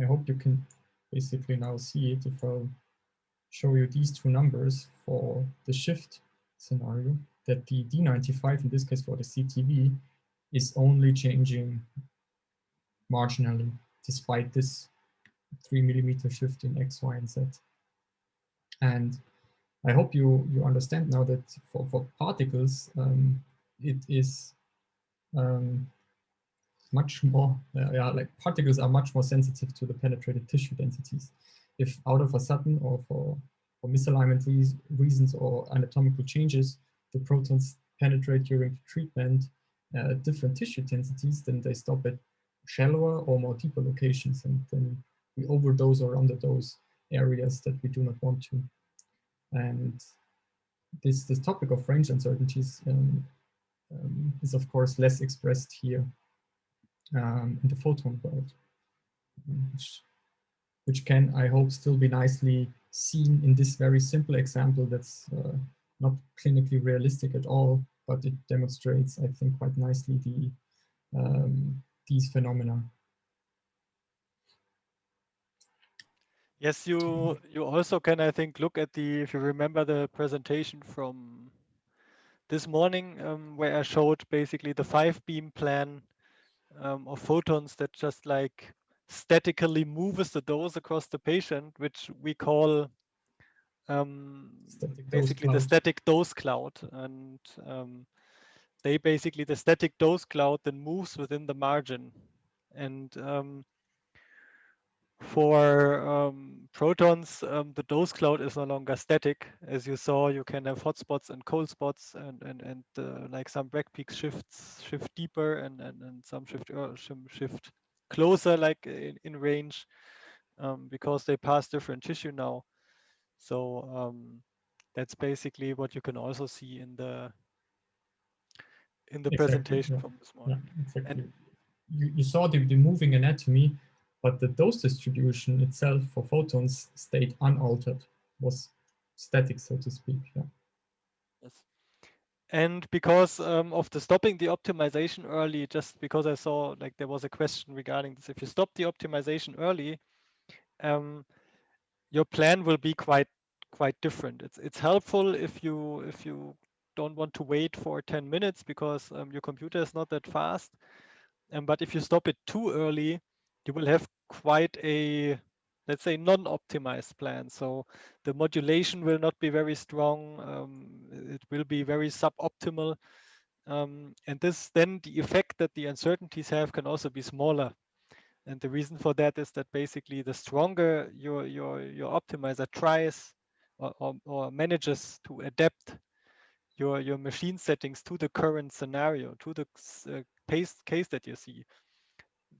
I hope you can basically now see it if I'll show you these two numbers for the shift scenario, that the D95, in this case for the CTV, is only changing marginally despite this 3 millimeter shift in X, Y, and Z. And I hope you understand now that for particles, it is much more, like particles are much more sensitive to the penetrated tissue densities. If out of a sudden or for misalignment reasons or anatomical changes, the protons penetrate during treatment different tissue densities, then they stop at shallower or more deeper locations, and then we overdose or underdose areas that we do not want to. And this topic of range uncertainties is of course less expressed here in the photon world, which can, I hope, still be nicely seen in this very simple example that's not clinically realistic at all, but it demonstrates, I think, quite nicely these phenomena. Yes, you also can, I think, look at if you remember the presentation from this morning, where I showed basically the 5-beam plan of photons that just like statically moves the dose across the patient, which we call basically the static dose cloud. And they basically, the static dose cloud then moves within the margin. And for protons, the dose cloud is no longer static. As you saw, you can have hotspots and cold spots, and like some break peaks shift deeper, and some shift closer, like in range, because they pass different tissue now. So that's basically what you can also see in the Exactly, presentation yeah. from this morning. Yeah, exactly. And you saw the moving anatomy, but the dose distribution itself for photons stayed unaltered, was static, so to speak. Yeah. yes. And because of the stopping the optimization early, just because I saw like there was a question regarding this, if you stop the optimization early, your plan will be quite different. It's helpful if you don't want to wait for 10 minutes because your computer is not that fast. But if you stop it too early, you will have quite a, let's say, non-optimized plan. So the modulation will not be very strong. It will be very suboptimal. And this then the effect that the uncertainties have can also be smaller. And the reason for that is that basically the stronger your optimizer tries or manages to adapt your machine settings to the current scenario, to the case that you see,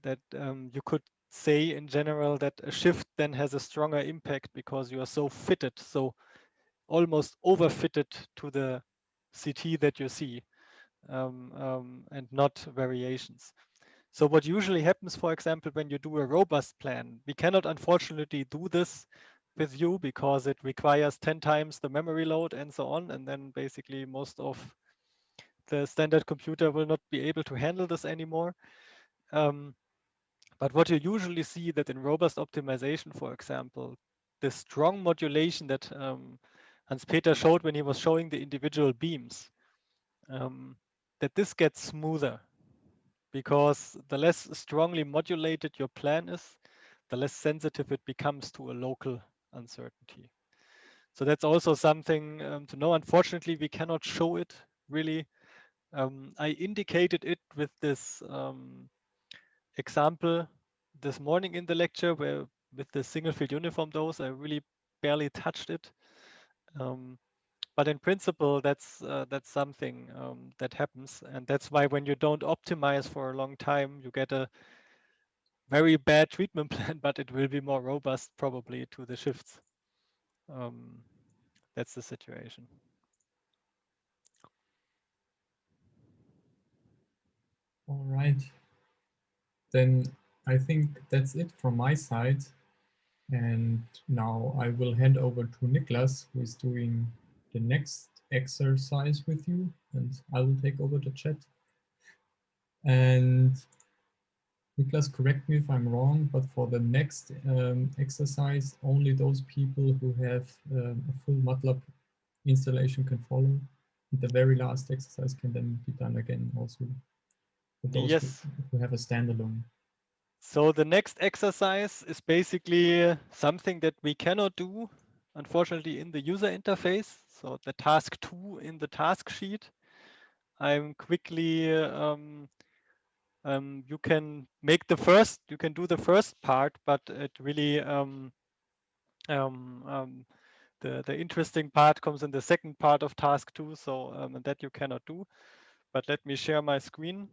that you could say in general that a shift then has a stronger impact because you are so fitted, so almost overfitted to the CT that you see, and not variations. So what usually happens, for example, when you do a robust plan, we cannot unfortunately do this with you because it requires 10 times the memory load and so on. And then basically most of the standard computer will not be able to handle this anymore. But what you usually see that in robust optimization, for example, the strong modulation that Hans-Peter showed when he was showing the individual beams, that this gets smoother, because the less strongly modulated your plan is, the less sensitive it becomes to a local uncertainty. So that's also something to know. Unfortunately, we cannot show it really. I indicated it with this example this morning in the lecture, where with the single field uniform dose, I really barely touched it. But in principle, that's something that happens, and that's why when you don't optimize for a long time, you get a very bad treatment plan, but it will be more robust probably to the shifts. That's the situation. All right. Then I think that's it from my side. And now I will hand over to Niklas, who is doing the next exercise with you, and I will take over the chat. And Niklas, correct me if I'm wrong, but for the next exercise, only those people who have a full MATLAB installation can follow. The very last exercise can then be done again also for those Yes. who have a standalone. So the next exercise is basically something that we cannot do, unfortunately, in the user interface. So the task 2 in the task sheet. I'm quickly, you can make the first, you can do the first part, but it really, the interesting part comes in the second part of task 2. So and that you cannot do, but let me share my screen.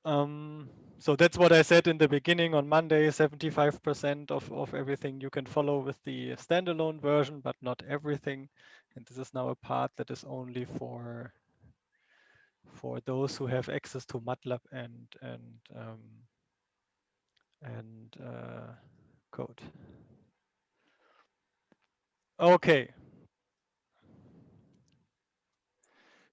So that's what I said in the beginning. On Monday, 75% of everything you can follow with the standalone version, but not everything. And this is now a part that is only for those who have access to MATLAB and code. Okay.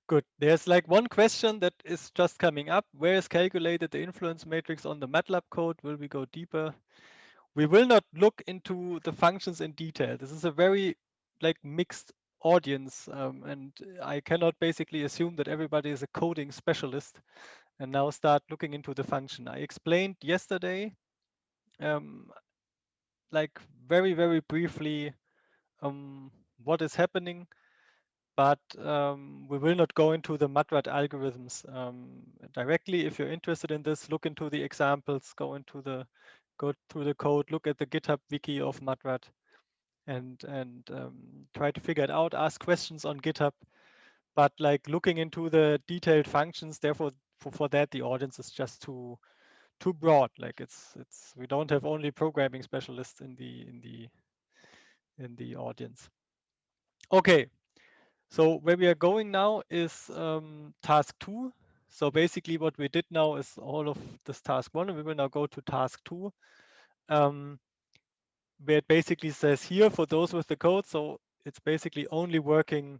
Good. There's like one question that is just coming up. Where is calculated the influence matrix on the MATLAB code? Will we go deeper? We will not look into the functions in detail. This is a very like mixed audience, and I cannot basically assume that everybody is a coding specialist and now start looking into the function. I explained yesterday, like very briefly, what is happening, but we will not go into the MATRAT algorithms directly. If you're interested in this, look into the examples, go through the code, look at the GitHub wiki of MATRAT, and try to figure it out. Ask questions on GitHub, but like looking into the detailed functions, therefore for that the audience is just too broad. Like it's we don't have only programming specialists in the audience. Okay, so where we are going now is task 2. So basically what we did now is all of this task 1, and we will now go to task 2, where it basically says here for those with the code. So it's basically only working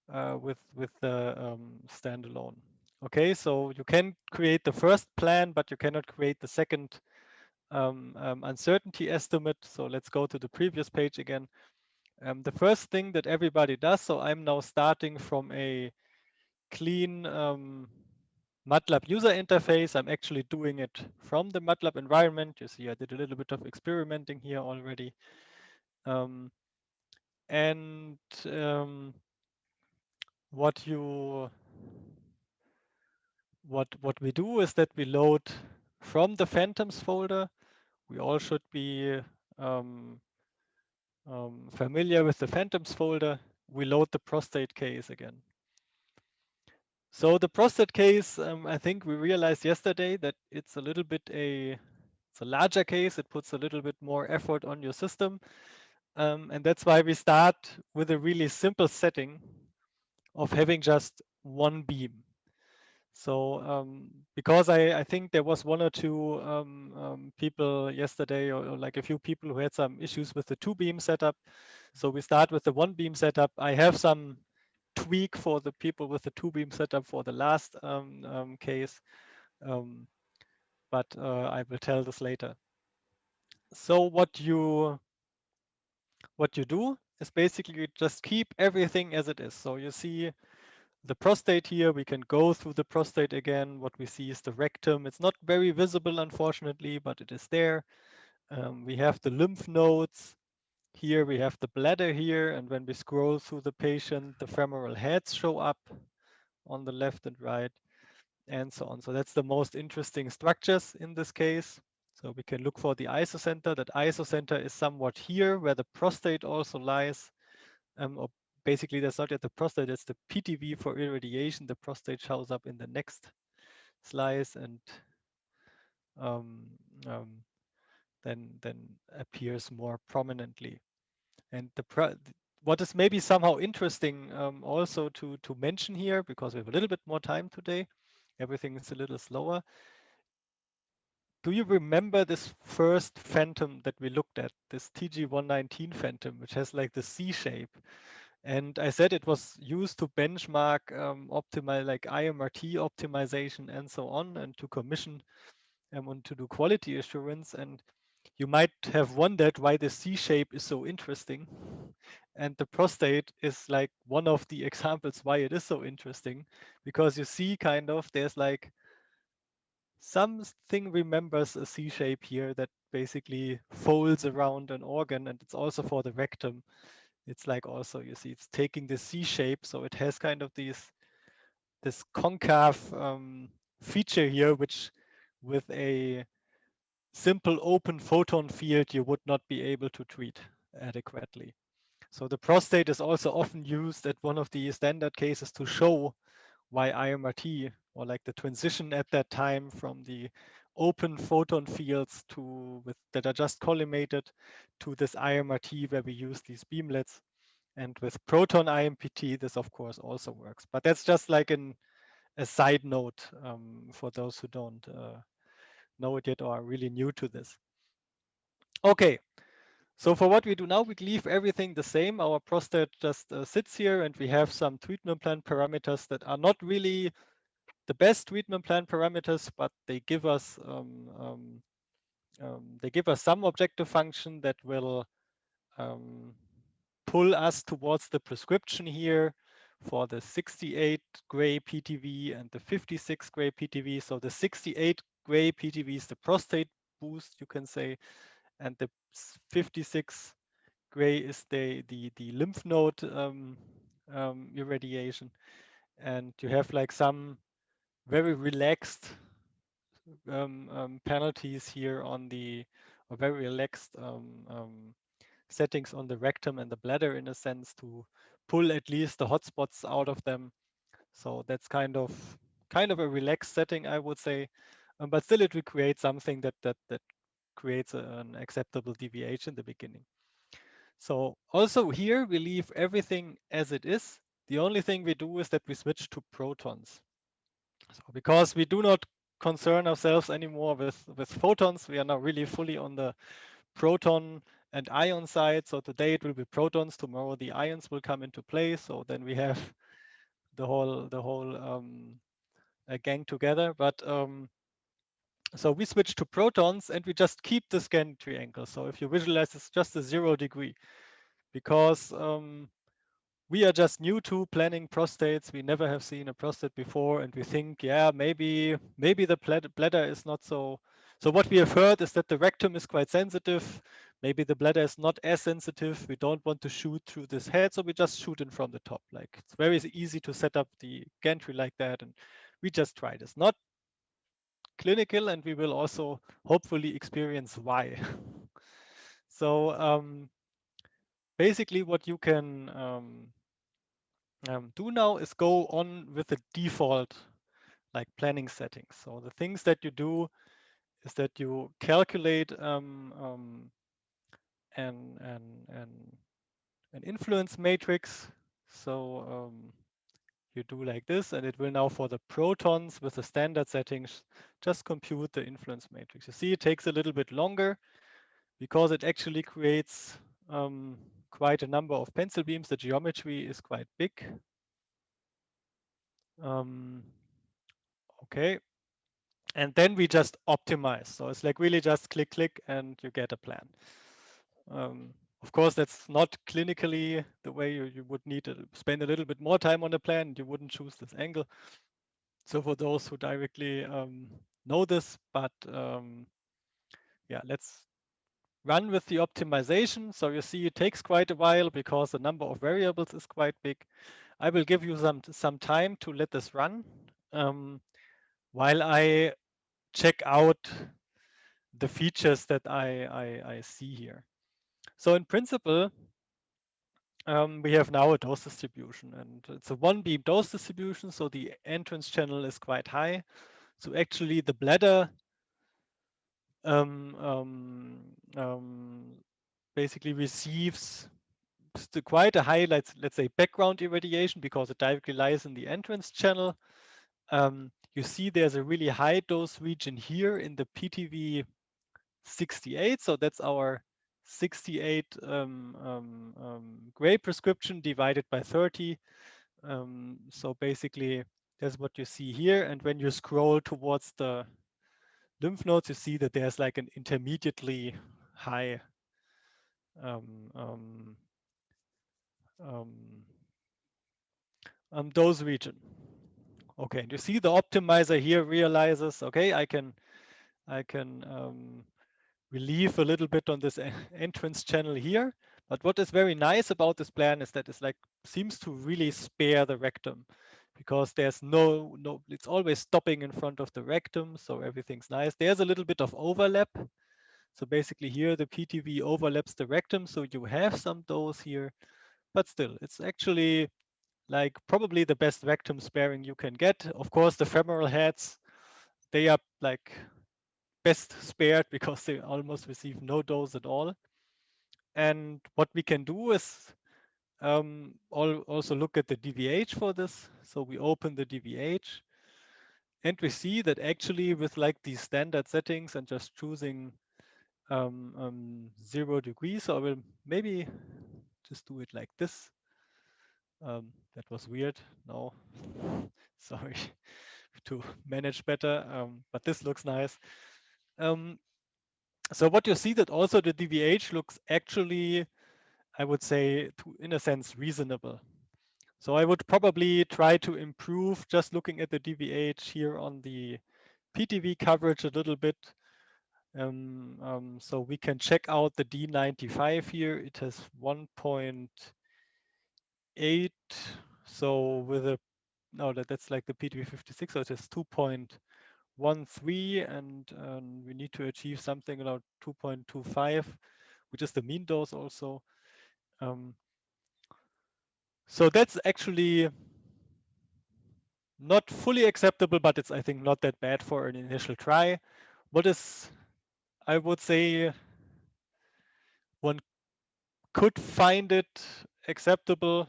with the standalone. Okay, so you can create the first plan, but you cannot create the second uncertainty estimate. So let's go to the previous page again. The first thing that everybody does, so I'm now starting from a clean MATLAB user interface. I'm actually doing it from the MATLAB environment. You see, I did a little bit of experimenting here already. What we do is that we load from the phantoms folder. We all should be familiar with the phantoms folder. We load the prostate case again. So the prostate case, I think we realized yesterday that it's a little bit it's a larger case. It puts a little bit more effort on your system. And that's why we start with a really simple setting of having just one beam. So because I think there was one or two people yesterday, or like a few people who had some issues with the 2-beam setup. So we start with the 1-beam setup. I have some tweak for the people with the 2-beam setup for the last case, but I will tell this later. So what you do is basically you just keep everything as it is. So you see the prostate here, we can go through the prostate again. What we see is the rectum. It's not very visible, unfortunately, but it is there. We have the lymph nodes. Here we have the bladder here, and when we scroll through the patient, the femoral heads show up on the left and right, and so on. So that's the most interesting structures in this case. So we can look for the isocenter. That isocenter is somewhat here, where the prostate also lies. Or basically, that's not yet the prostate, it's the PTV for irradiation. The prostate shows up in the next slice and then appears more prominently. And what is maybe somehow interesting also to mention here, because we have a little bit more time today, everything is a little slower. Do you remember this first phantom that we looked at, this TG119 phantom, which has like the C shape? And I said it was used to benchmark optimize like IMRT optimization and so on, and to commission and to do quality assurance. And you might have wondered why the C shape is so interesting. And the prostate is like one of the examples why it is so interesting, because you see kind of there's like something remembers a C shape here that basically folds around an organ, and it's also for the rectum. It's like also, you see, it's taking the C shape, so it has kind of this concave feature here, which with a simple open photon field you would not be able to treat adequately. So the prostate is also often used at one of the standard cases to show why IMRT, or like the transition at that time from the open photon fields that are just collimated to this IMRT where we use these beamlets. And with proton IMPT, this of course also works. But that's just like a side note for those who don't know it yet or are really new to this. Okay, so for what we do now, we leave everything the same. Our prostate just sits here, and we have some treatment plan parameters that are not really the best treatment plan parameters, but they give us some objective function that will pull us towards the prescription here for the 68 gray PTV and the 56 gray PTV. So the 68 gray PTV is the prostate boost, you can say, and the 56 gray is the lymph node irradiation, and you have like some very relaxed penalties here on the, or very relaxed settings on the rectum and the bladder, in a sense, to pull at least the hotspots out of them. So that's kind of a relaxed setting, I would say, but still it will create something that creates an acceptable deviation in the beginning. So also here we leave everything as it is. The only thing we do is that we switch to protons. So because we do not concern ourselves anymore with photons, we are now really fully on the proton and ion side. So today it will be protons, tomorrow the ions will come into play. So then we have the whole gang together. But so we switch to protons and we just keep the gantry angle. So if you visualize, it's just a 0 degree, because we are just new to planning prostates. We never have seen a prostate before, and we think, yeah, maybe the bladder is not so. So what we have heard is that the rectum is quite sensitive. Maybe the bladder is not as sensitive. We don't want to shoot through this head, so we just shoot in from the top. Like, it's very easy to set up the gantry like that, and we just try this. Not clinical, and we will also hopefully experience why. So basically, what you can do now is go on with the default like planning settings. So the things that you do is that you calculate an, an, an, an influence matrix. So you do like this, and it will now, for the protons with the standard settings, just compute the influence matrix. You see, it takes a little bit longer because it actually creates quite a number of pencil beams. The geometry is quite big. Okay, and then we just optimize. So it's like really just click, click, and you get a plan. Of course, that's not clinically the way you would need to spend a little bit more time on the plan. You wouldn't choose this angle. So for those who directly know this, but yeah, let's run with the optimization. So you see, it takes quite a while because the number of variables is quite big. I will give you some time to let this run while I check out the features that I see here. So in principle, we have now a dose distribution, and it's a one beam dose distribution. So the entrance channel is quite high. So actually the bladder basically receives quite a high, let's say, background irradiation because it directly lies in the entrance channel. You see there's a really high dose region here in the PTV 68. So that's our 68 gray prescription divided by 30. So basically, that's what you see here. And when you scroll towards the lymph nodes, you see that there's like an intermediately high dose region. Okay, and you see the optimizer here realizes, okay, I can relieve a little bit on this entrance channel here. But what is very nice about this plan is that it's like seems to really spare the rectum, because there's no, it's always stopping in front of the rectum, so everything's nice. There's a little bit of overlap. So basically here the PTV overlaps the rectum, so you have some dose here, but still it's actually like probably the best rectum sparing you can get. Of course, the femoral heads, they are like best spared because they almost receive no dose at all. And what we can do is also look at the DVH for this. So we open the DVH and we see that actually with like these standard settings and just choosing 0 degrees, so I will maybe just do it like this. That was weird. No, sorry, to manage better, but this looks nice. So what you see that also the DVH looks actually, I would say, in a sense, reasonable. So I would probably try to improve just looking at the DVH here on the PTV coverage a little bit. So we can check out the D95 here. It has 1.8 8. So with a, no, that's like the PTV 56, so it is 2.13, and we need to achieve something about 2.25, which is the mean dose also. So that's actually not fully acceptable, but it's, I think, not that bad for an initial try. What is, I would say, one could find it acceptable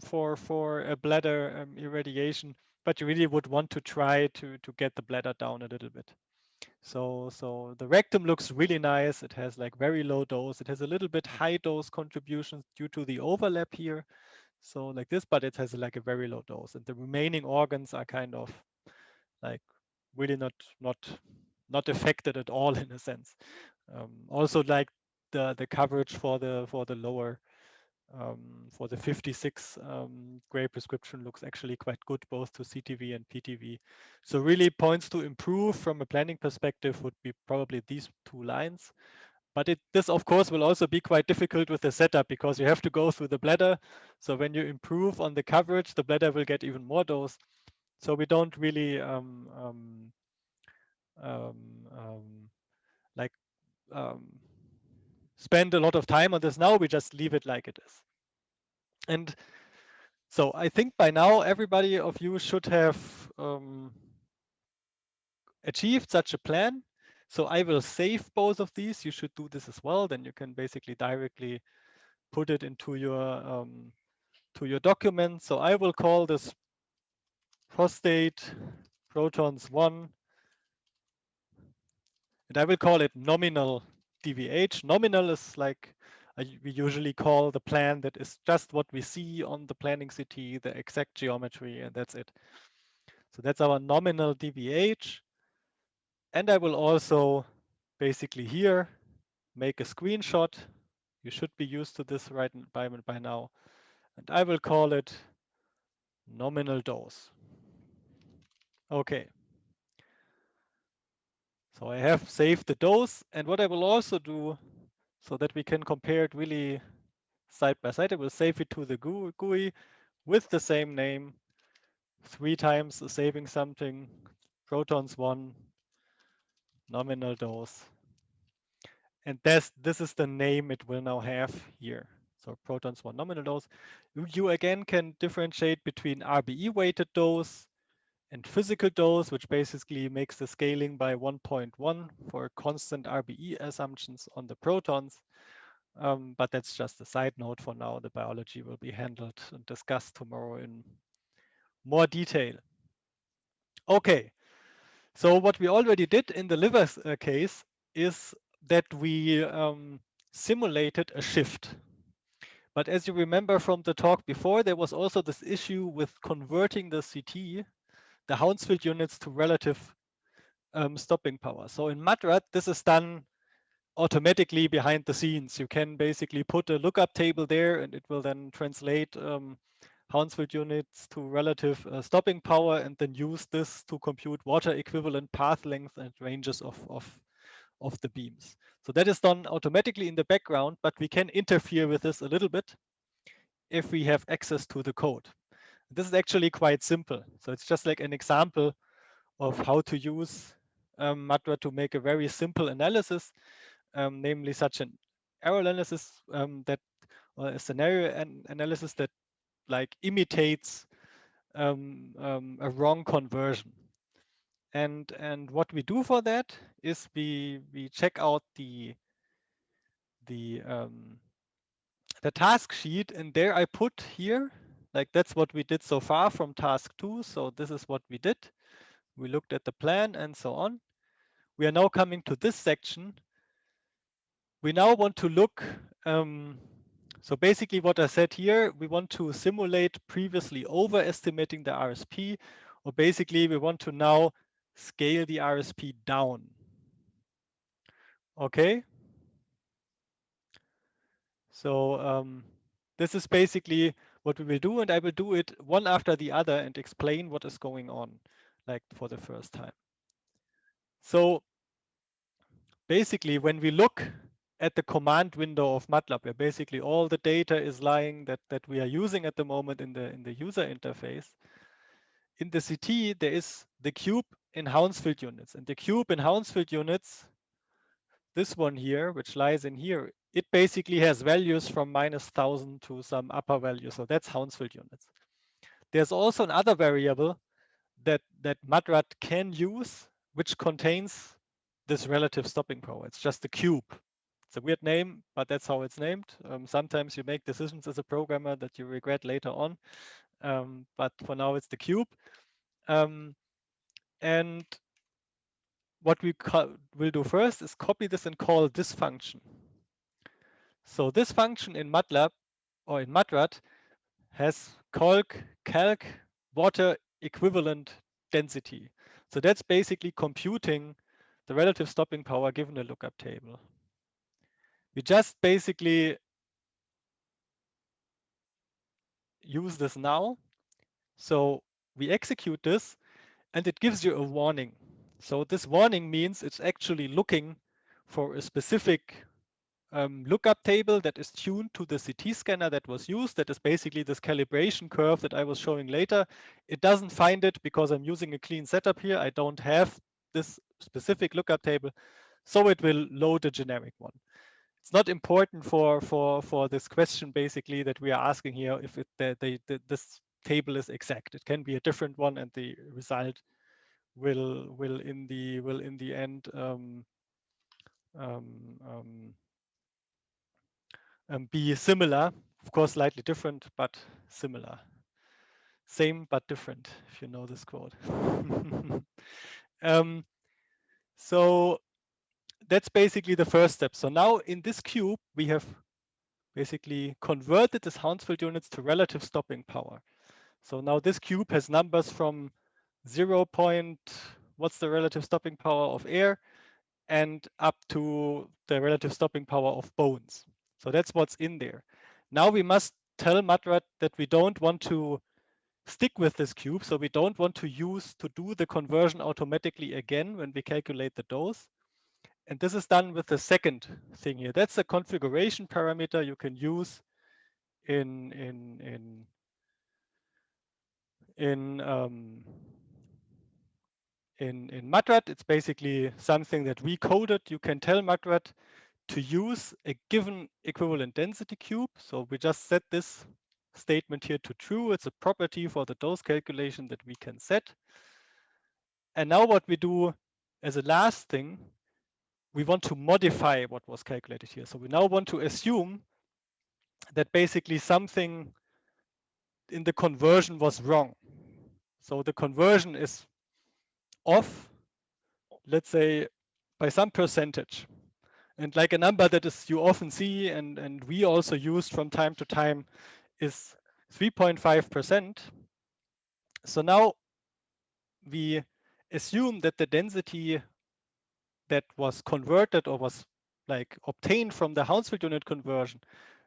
for a bladder irradiation, but you really would want to try to get the bladder down a little bit. So the rectum looks really nice. It has like very low dose. It has a little bit high dose contributions due to the overlap here. So like this, but it has like a very low dose, and the remaining organs are kind of like really not affected at all in a sense. Also, like the coverage for the lower for the 56 gray prescription looks actually quite good, both to CTV and PTV. So really points to improve from a planning perspective would be probably these 2 lines. But this, of course, will also be quite difficult with the setup because you have to go through the bladder. So when you improve on the coverage, the bladder will get even more dose. So we don't really like spend a lot of time on this now. We just leave it like it is. And so I think by now everybody of you should have achieved such a plan. So I will save both of these. You should do this as well. Then you can basically directly put it into your document. So I will call this prostate protons 1, and I will call it nominal DVH. Nominal is like we usually call the plan that is just what we see on the planning CT, the exact geometry, and that's it. So that's our nominal DVH. And I will also basically here make a screenshot. You should be used to this right by now. And I will call it nominal dose. Okay. So I have saved the dose. And what I will also do, so that we can compare it really side by side, I will save it to the GUI with the same name, 3 times saving something, protons 1, nominal dose. And this is the name it will now have here. So protons 1 nominal dose. You again can differentiate between RBE weighted dose and physical dose, which basically makes the scaling by 1.1 for constant RBE assumptions on the protons. But that's just a side note for now. The biology will be handled and discussed tomorrow in more detail. Okay, so what we already did in the liver case is that we simulated a shift. But as you remember from the talk before, there was also this issue with converting the CT, the Hounsfield units, to relative stopping power. So in MATRAT, this is done automatically behind the scenes. You can basically put a lookup table there, and it will then translate Hounsfield units to relative stopping power, and then use this to compute water equivalent path length and ranges of the beams. So that is done automatically in the background, but we can interfere with this a little bit if we have access to the code. This is actually quite simple. So it's just like an example of how to use MATRAT to make a very simple analysis, namely such an error analysis that, or a scenario analysis that like imitates a wrong conversion. And what we do for that is we check out the task sheet, and there I put here, like that's what we did so far from task 2. So this is what we did. We looked at the plan and so on. We are now coming to this section. We now want to look, so basically what I said here, we want to simulate previously overestimating the RSP, or basically we want to now scale the RSP down. Okay. So this is basically what we will do, and I will do it one after the other and explain what is going on, like for the first time. So basically when we look at the command window of MATLAB, where basically all the data is lying that we are using at the moment in the user interface. In the CT, there is the cube in Hounsfield units, and the cube in Hounsfield units, this one here, which lies in here, it basically has values from -1000 to some upper value. So that's Hounsfield units. There's also another variable that MATLAB can use, which contains this relative stopping power. It's just a cube. It's a weird name, but that's how it's named. Sometimes you make decisions as a programmer that you regret later on. But for now, it's the cube. And what we will do first is copy this and call this function. So this function in MATLAB or in MATLAB has calc water equivalent density. So that's basically computing the relative stopping power given a lookup table. We just basically use this now. So we execute this and it gives you a warning. So this warning means it's actually looking for a specific lookup table that is tuned to the CT scanner that was used. That is basically this calibration curve that I was showing later. It doesn't find it because I'm using a clean setup here. I don't have this specific lookup table, so it will load a generic one. It's not important for this question basically that we are asking here if this table is exact. It can be a different one, and the result will in the end be similar, of course, slightly different, but similar. Same but different, if you know this quote. So that's basically the first step. So now in this cube, we have basically converted this Hounsfield units to relative stopping power. So now this cube has numbers from 0. What's the relative stopping power of air, and up to the relative stopping power of bones. So that's what's in there. Now we must tell MATLAB that we don't want to stick with this cube. So we don't want to do the conversion automatically again when we calculate the dose. And this is done with the second thing here. That's a configuration parameter you can use in MATLAB. It's basically something that we coded. You can tell MATLAB to use a given equivalent density cube. So we just set this statement here to true. It's a property for the dose calculation that we can set. And now what we do as a last thing, we want to modify what was calculated here. So we now want to assume that basically something in the conversion was wrong. So the conversion is off, let's say, by some percentage. And like a number that is you often see and we also used from time to time is 3.5%. So now we assume that the density that was converted or was like obtained from the Hounsfield unit conversion,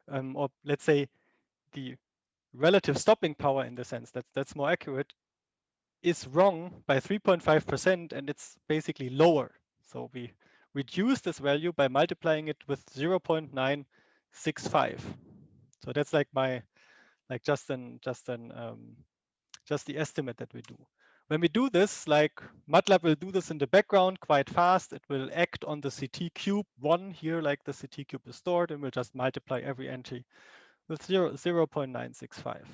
or let's say the relative stopping power in the sense that's more accurate, is wrong by 3.5%, and it's basically lower. So we reduce this value by multiplying it with 0.965. So that's like just the estimate that we do. When we do this, like MATLAB will do this in the background quite fast. It will act on the CT cube 1 here, like the CT cube is stored, and we'll just multiply every entry with 0.965.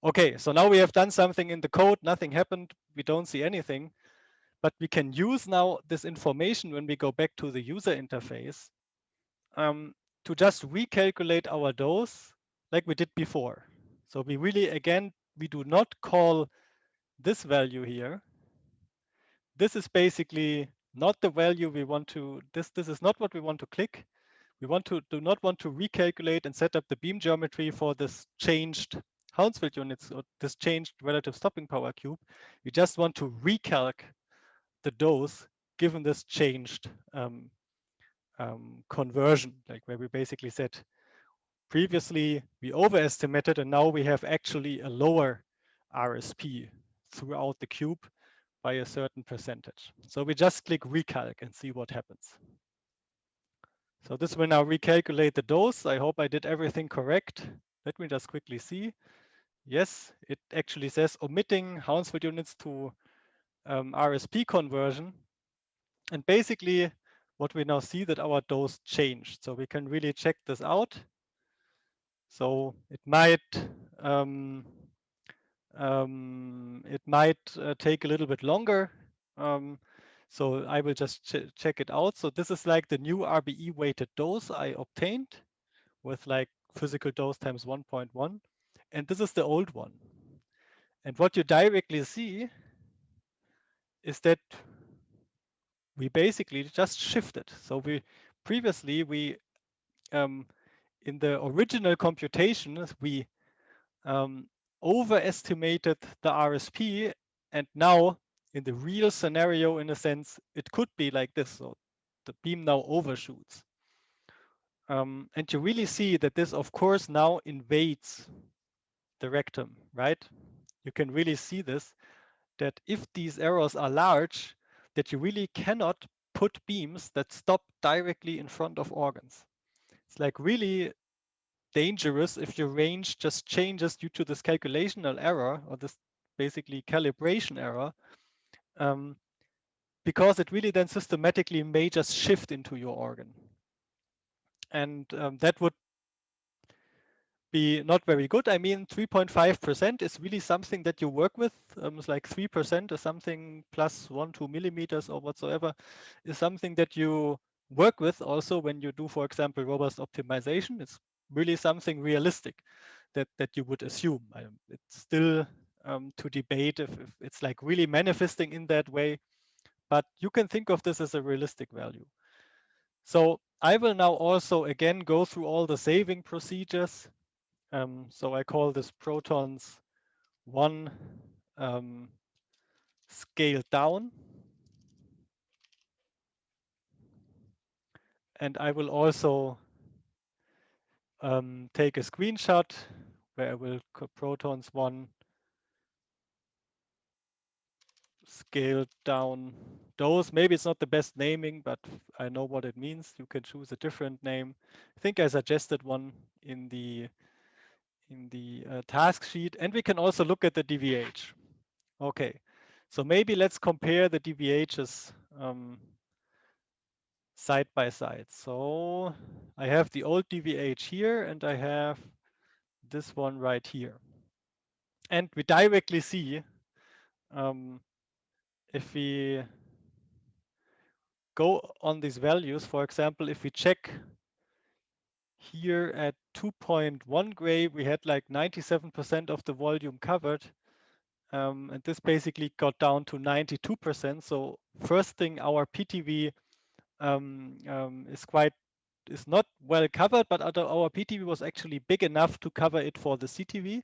Okay, so now we have done something in the code, nothing happened, we don't see anything, but we can use now this information when we go back to the user interface to just recalculate our dose like we did before. So we really, again, we do not call this value here. This is basically not the value we want to, this is not what we want to click. We do not want to recalculate and set up the beam geometry for this changed Hounsfield units or this changed relative stopping power cube. We just want to recalc the dose given this changed conversion, like where we basically said previously we overestimated and now we have actually a lower RSP throughout the cube by a certain percentage. So we just click recalc and see what happens. So this will now recalculate the dose. I hope I did everything correct. Let me just quickly see. Yes, it actually says omitting Hounsfield units to RSP conversion. And basically what we now see that our dose changed. So we can really check this out. So it might take a little bit longer. So I will just check it out. So this is like the new RBE weighted dose I obtained with like physical dose times 1.1. And this is the old one. And what you directly see is that we basically just shifted. So we previously, in the original computations, we overestimated the RSP, and now in the real scenario, in a sense, it could be like this. So the beam now overshoots. And you really see that this, of course, now invades the rectum, right? You can really see this, that if these errors are large, that you really cannot put beams that stop directly in front of organs. It's like really dangerous if your range just changes due to this calculational error or this basically calibration error, because it really then systematically may just shift into your organ. And that would be not very good. I mean, 3.5% is really something that you work with. It's like 3% or something plus 1-2 millimeters or whatsoever is something that you work with also when you do, for example, robust optimization. It's really something realistic that you would assume. It's still to debate if it's like really manifesting in that way, but you can think of this as a realistic value. So I will now also again go through all the saving procedures. So I call this protons 1 scale down. And I will also take a screenshot where I will protons 1 scale down dose. Maybe it's not the best naming, but I know what it means. You can choose a different name. I think I suggested one in the task sheet, and we can also look at the DVH. Okay, so maybe let's compare the DVHs side by side. So I have the old DVH here, and I have this one right here. And we directly see if we go on these values, for example, if we check here at 2.1 gray, we had like 97% of the volume covered. And this basically got down to 92%. So first thing, our PTV is not well covered, but our PTV was actually big enough to cover it for the CTV.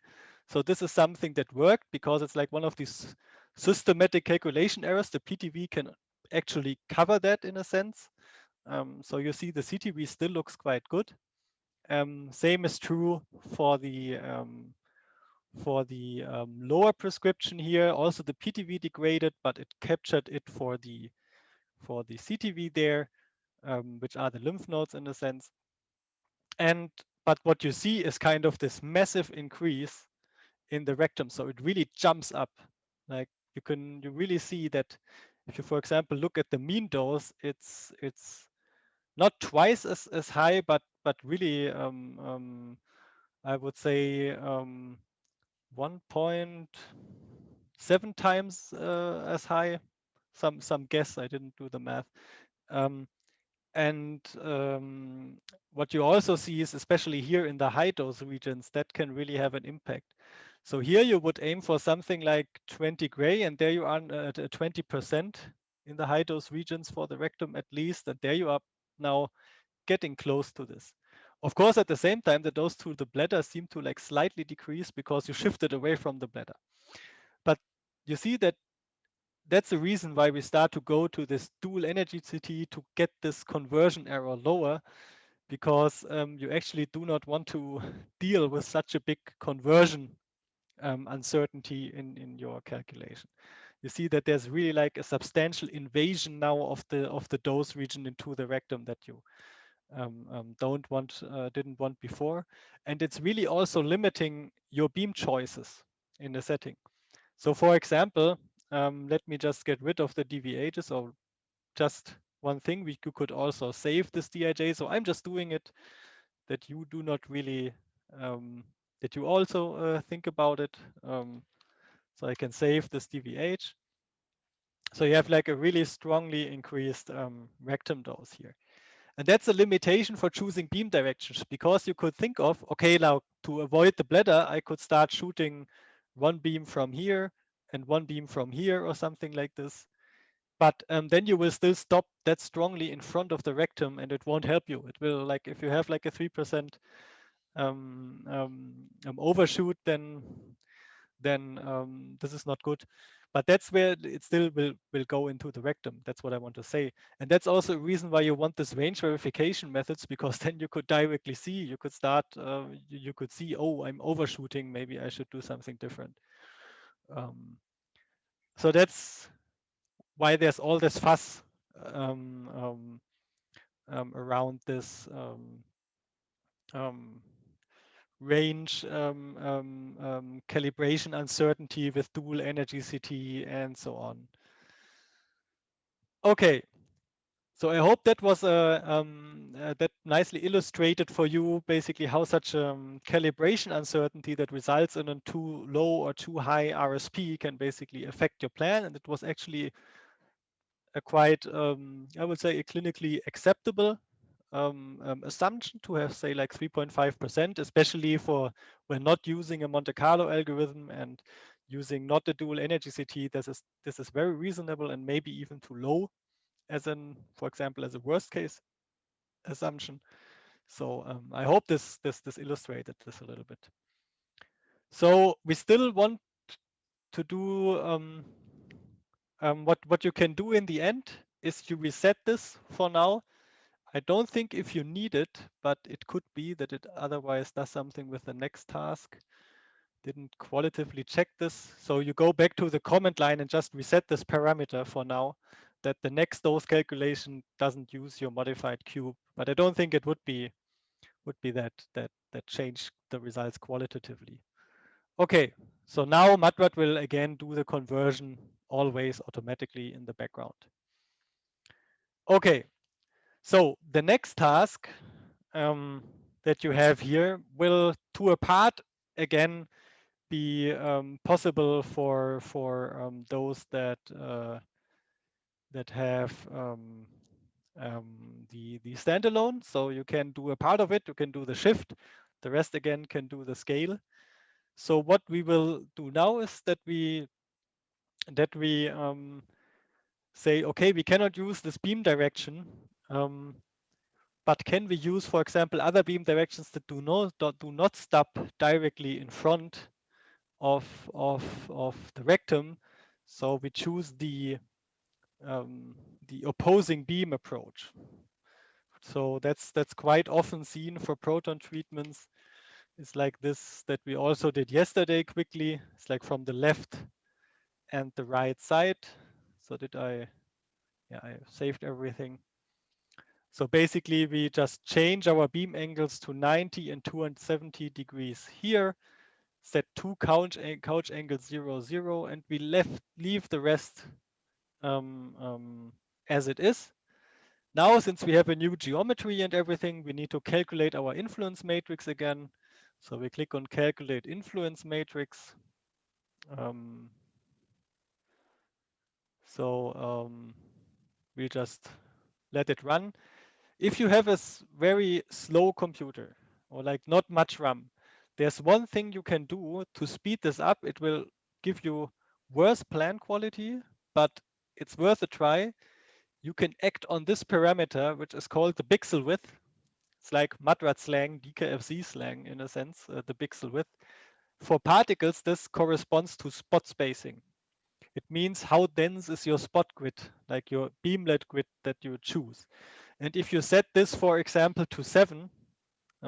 So this is something that worked because it's like one of these systematic calculation errors. The PTV can actually cover that in a sense. So you see the CTV still looks quite good. Same is true for the lower prescription here. Also the PTV degraded, but it captured it for the CTV there, which are the lymph nodes in a sense. But what you see is kind of this massive increase in the rectum. So it really jumps up. Like you really see that if you, for example, look at the mean dose, it's not twice as high, but really I would say 1.7 times as high. Some guess, I didn't do the math. What you also see is, especially here in the high dose regions, that can really have an impact. So here you would aim for something like 20 gray, and there you are at 20% in the high dose regions for the rectum at least, and there you are now getting close to this. Of course, at the same time, the dose to the bladder seem to like slightly decrease because you shifted away from the bladder. But you see that that's the reason why we start to go to this dual energy CT to get this conversion error lower, because you actually do not want to deal with such a big conversion uncertainty in your calculation. You see that there's really like a substantial invasion now of the dose region into the rectum that you didn't want before. And it's really also limiting your beam choices in the setting. So for example, let me just get rid of the DVHs, or just one thing, you could also save this DIJ. So I'm just doing it that you do not really, that you also think about it. So I can save this DVH. So you have like a really strongly increased rectum dose here. And that's a limitation for choosing beam directions, because you could think of, okay, now to avoid the bladder, I could start shooting one beam from here and one beam from here or something like this. But then you will still stop that strongly in front of the rectum, and it won't help you. It will, like, if you have like a 3% overshoot, then this is not good. But that's where it still will go into the rectum. That's what I want to say. And that's also a reason why you want this range verification methods, because then you could directly see, you could start, you could see, oh, I'm overshooting, maybe I should do something different. So that's why there's all this fuss around this range calibration uncertainty with dual energy CT and so on. Okay, so I hope that was that nicely illustrated for you basically how such calibration uncertainty that results in a too low or too high RSP can basically affect your plan. And it was actually a quite, I would say, a clinically acceptable assumption to have, say, like 3.5%, especially for when not using a Monte Carlo algorithm and using not the dual energy CT. This is very reasonable, and maybe even too low as an, for example, as a worst case assumption. So I hope this illustrated this a little bit. So we still want to do what you can do in the end is you reset this for now. I don't think if you need it, but it could be that it otherwise does something with the next task. Didn't qualitatively check this. So you go back to the comment line and just reset this parameter for now, that the next dose calculation doesn't use your modified cube. But I don't think it would be that change the results qualitatively. Okay, so now MATRAT will again do the conversion always automatically in the background. Okay, so the next task that you have here will, to a part, again be possible for those that have the standalone. So you can do a part of it, you can do the shift, the rest again can do the scale. So what we will do now is that we say, okay, we cannot use this beam direction, but can we use, for example, other beam directions that do not stop directly in front of the rectum? So we choose the opposing beam approach. So that's quite often seen for proton treatments. It's like this that we also did yesterday quickly. It's like from the left and the right side. So did I? Yeah, I saved everything. So basically we just change our beam angles to 90 and 270 degrees here, set two couch angles 0, 0, and we leave the rest as it is. Now, since we have a new geometry and everything, we need to calculate our influence matrix again. So we click on calculate influence matrix. We just let it run. If you have a very slow computer or like not much RAM, there's one thing you can do to speed this up. It will give you worse plan quality, but it's worth a try. You can act on this parameter, which is called the pixel width. It's like MATRAT slang, DKFZ slang in a sense, the pixel width. For particles, this corresponds to spot spacing. It means how dense is your spot grid, like your beamlet grid that you choose. And if you set this, for example, to 7,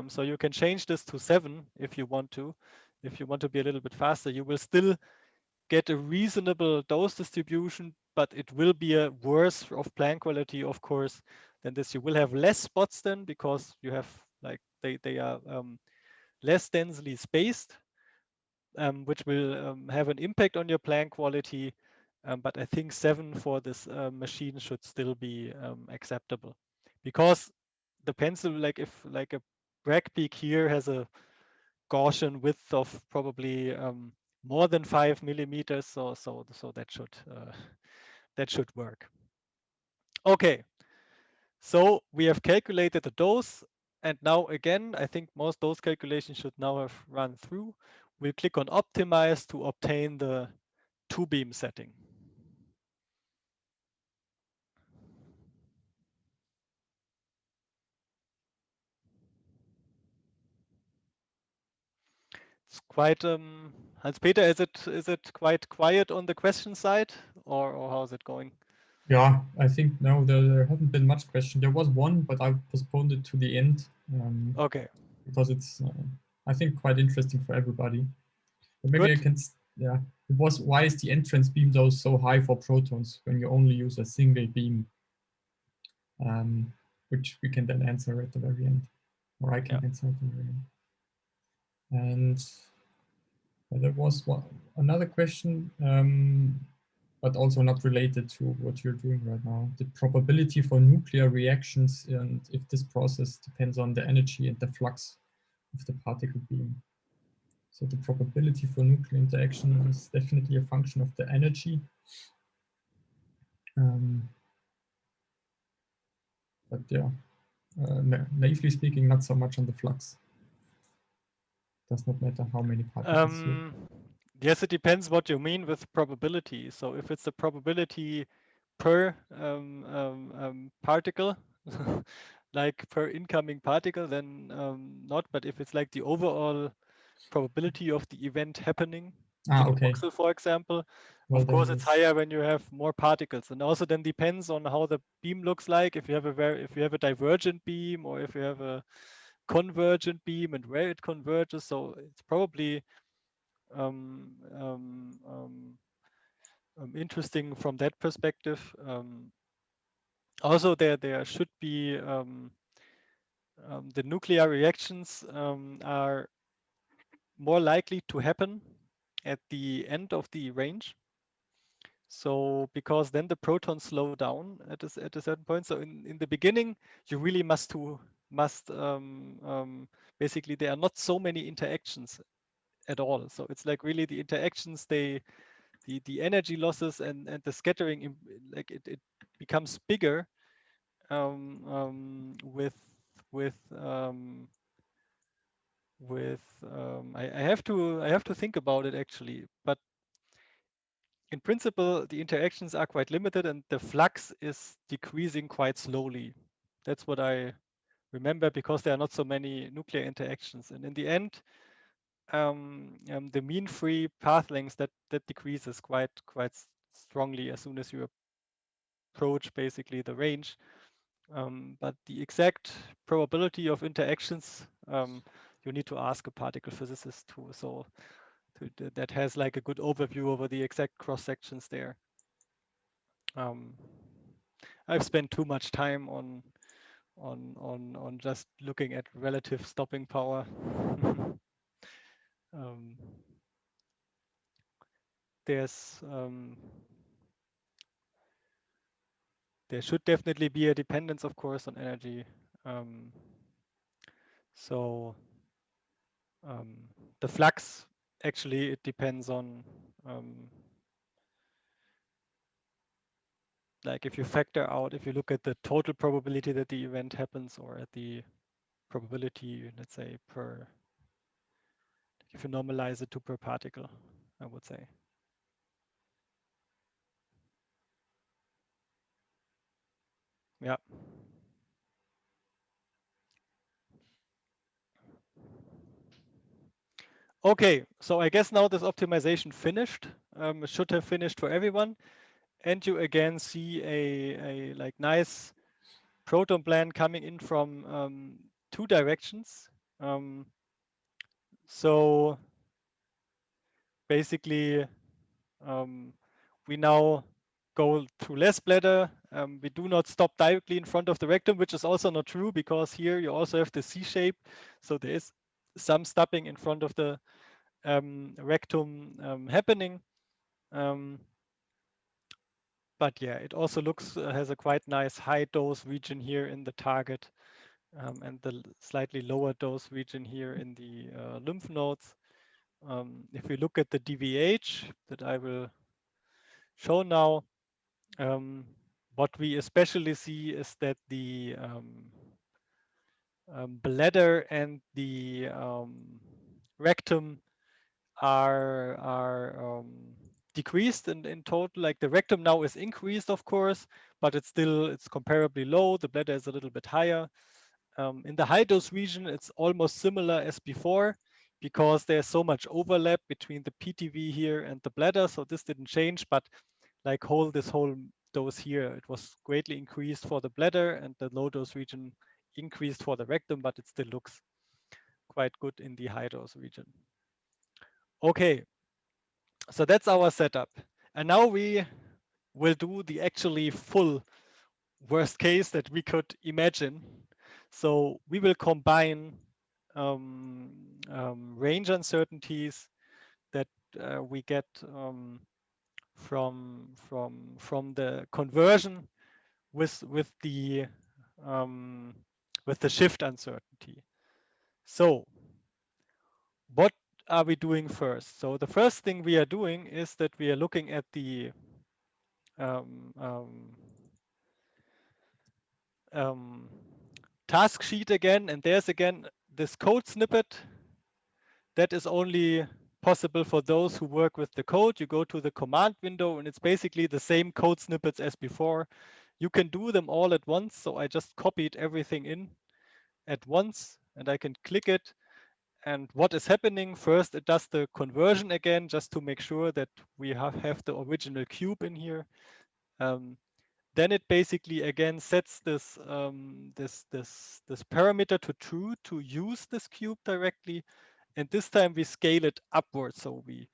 so you can change this to 7 if you want to. If you want to be a little bit faster, you will still get a reasonable dose distribution, but it will be a worse of plan quality, of course, than this. You will have less spots then, because you have like they are less densely spaced, which will have an impact on your plan quality. But I think 7 for this machine should still be acceptable, because the pencil, like if like a brag peak here has a Gaussian width of probably more than 5 millimeters, so that should work. Okay, so we have calculated the dose, and now again, I think most dose calculations should now have run through. We'll click on optimize to obtain the 2-beam setting. It's quite Hans-Peter, is it quite quiet on the question side, or how is it going? Yeah, I think no, there haven't been much question. There was one, but I postponed it to the end. Okay. Because it's, I think, quite interesting for everybody. But maybe Good. I can, yeah, it was, why is the entrance beam dose so high for protons when you only use a single beam? Which we can then answer at the very end, or I can answer at the very end. And there was another question, but also not related to what you're doing right now. The probability for nuclear reactions, and if this process depends on the energy and the flux of the particle beam. So the probability for nuclear interaction is definitely a function of the energy. But yeah, naively speaking, not so much on the flux. Does not matter how many particles you... Yes, it depends what you mean with probability. So if it's the probability per particle, like per incoming particle, then not. But if it's like the overall probability of the event happening in a okay. voxel, for example, well, of course it's higher when you have more particles. And also then depends on how the beam looks like. If you have a divergent beam, or if you have a convergent beam, and where it converges. So it's probably interesting from that perspective. Also, there should be the nuclear reactions are more likely to happen at the end of the range. So because then the protons slow down at a certain point. So in the beginning, you really must basically there are not so many interactions at all. So it's like really the interactions, the energy losses and the scattering, like it becomes bigger with I have to think about it actually, but in principle the interactions are quite limited and the flux is decreasing quite slowly. That's what I remember, because there are not so many nuclear interactions, and in the end the mean free path length that decreases quite strongly as soon as you approach basically the range. But the exact probability of interactions you need to ask a particle physicist too. So that has like a good overview over the exact cross sections there. I've spent too much time on just looking at relative stopping power. There should definitely be a dependence, of course, on energy. So the flux, actually, it depends on like if you factor out, if you look at the total probability that the event happens, or at the probability, let's say per, if you normalize it to per particle, I would say. Yeah. Okay, so I guess now this optimization finished. It should have finished for everyone. And you again see a like nice proton plan coming in from 2 directions. So basically, we now go through less bladder We do not stop directly in front of the rectum, which is also not true because here you also have the C shape. So there is some stopping in front of the rectum happening. But yeah, it also looks has a quite nice high dose region here in the target, and the slightly lower dose region here in the lymph nodes. If we look at the DVH that I will show now, what we especially see is that the bladder and the rectum are decreased in total. Like the rectum now is increased, of course, but it's comparably low. The bladder is a little bit higher. In the high dose region, it's almost similar as before because there's so much overlap between the PTV here and the bladder. So this didn't change, but like this whole dose here, it was greatly increased for the bladder, and the low dose region increased for the rectum, but it still looks quite good in the high dose region. Okay, so that's our setup. And now we will do the actually full worst case that we could imagine. So we will combine range uncertainties that we get from the conversion with the shift uncertainty. So what are we doing first? So the first thing we are doing is that we are looking at the task sheet again, and there's again this code snippet that is only possible for those who work with the code. You go to the command window and it's basically the same code snippets as before. You can do them all at once. So I just copied everything in at once and I can click it. And what is happening first, it does the conversion again, just to make sure that we have the original cube in here. Then it basically again sets this this parameter to true to use this cube directly, and this time we scale it upwards. So we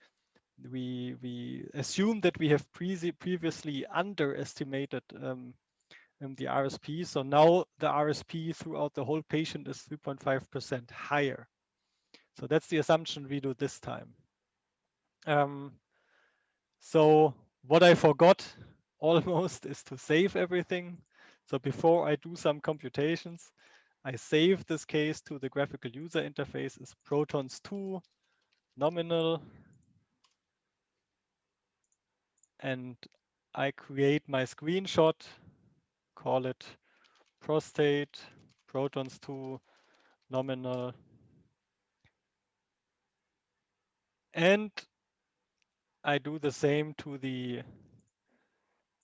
assume that we have previously underestimated the RSP. So now the RSP throughout the whole patient is 3.5% higher. So that's the assumption we do this time. So what I forgot almost is to save everything. So before I do some computations, I save this case to the graphical user interface as protons2 nominal, and I create my screenshot, call it prostate protons2 nominal, and I do the same to the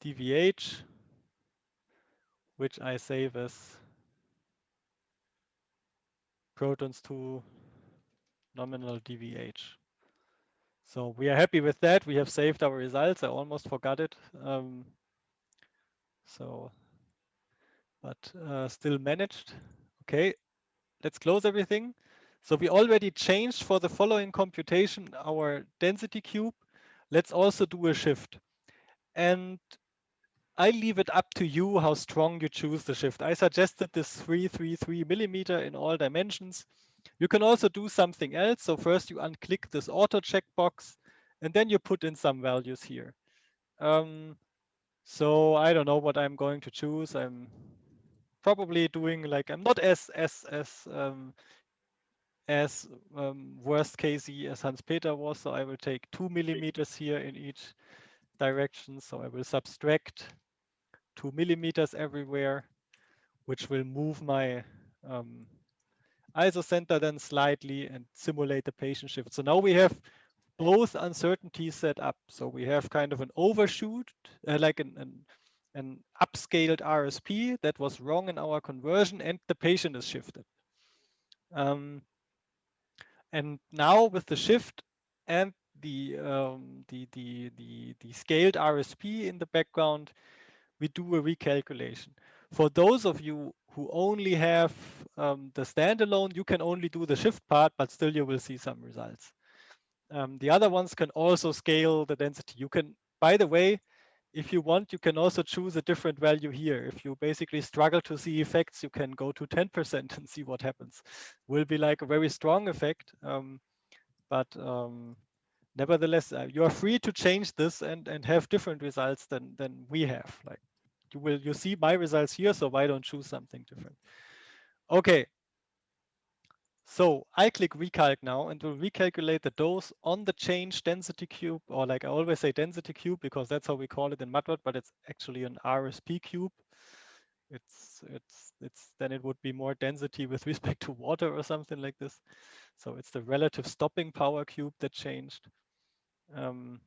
DVH, which I save as protons2 nominal DVH. So we are happy with that. We have saved our results. I almost forgot it. But still managed. Okay, let's close everything. So we already changed for the following computation our density cube. Let's also do a shift. And I leave it up to you how strong you choose the shift. I suggested this 333 millimeter in all dimensions. You can also do something else. So first you unclick this auto checkbox and then you put in some values here. So I don't know what I'm going to choose. I'm probably doing like, I'm not as worst casey as Hans Peter was. So I will take 2 millimeters here in each direction. So I will subtract 2 millimeters everywhere, which will move my ISO center then slightly and simulate the patient shift. So now we have both uncertainties set up. So we have kind of an overshoot, like an upscaled RSP that was wrong in our conversion, and the patient is shifted. And now with the shift and the scaled RSP in the background, we do a recalculation. For those of you who only have the standalone, you can only do the shift part, but still you will see some results. The other ones can also scale the density. You can, by the way, if you want, you can also choose a different value here. If you basically struggle to see effects, you can go to 10% and see what happens. Will be like a very strong effect, but nevertheless, you are free to change this and have different results than we have. Like you see my results here, so why don't choose something different? Okay. So I click recalc now and will recalculate the dose on the change density cube, or like I always say density cube because that's how we call it in MATLAB, but it's actually an RSP cube. It's then it would be more density with respect to water or something like this. So it's the relative stopping power cube that changed. And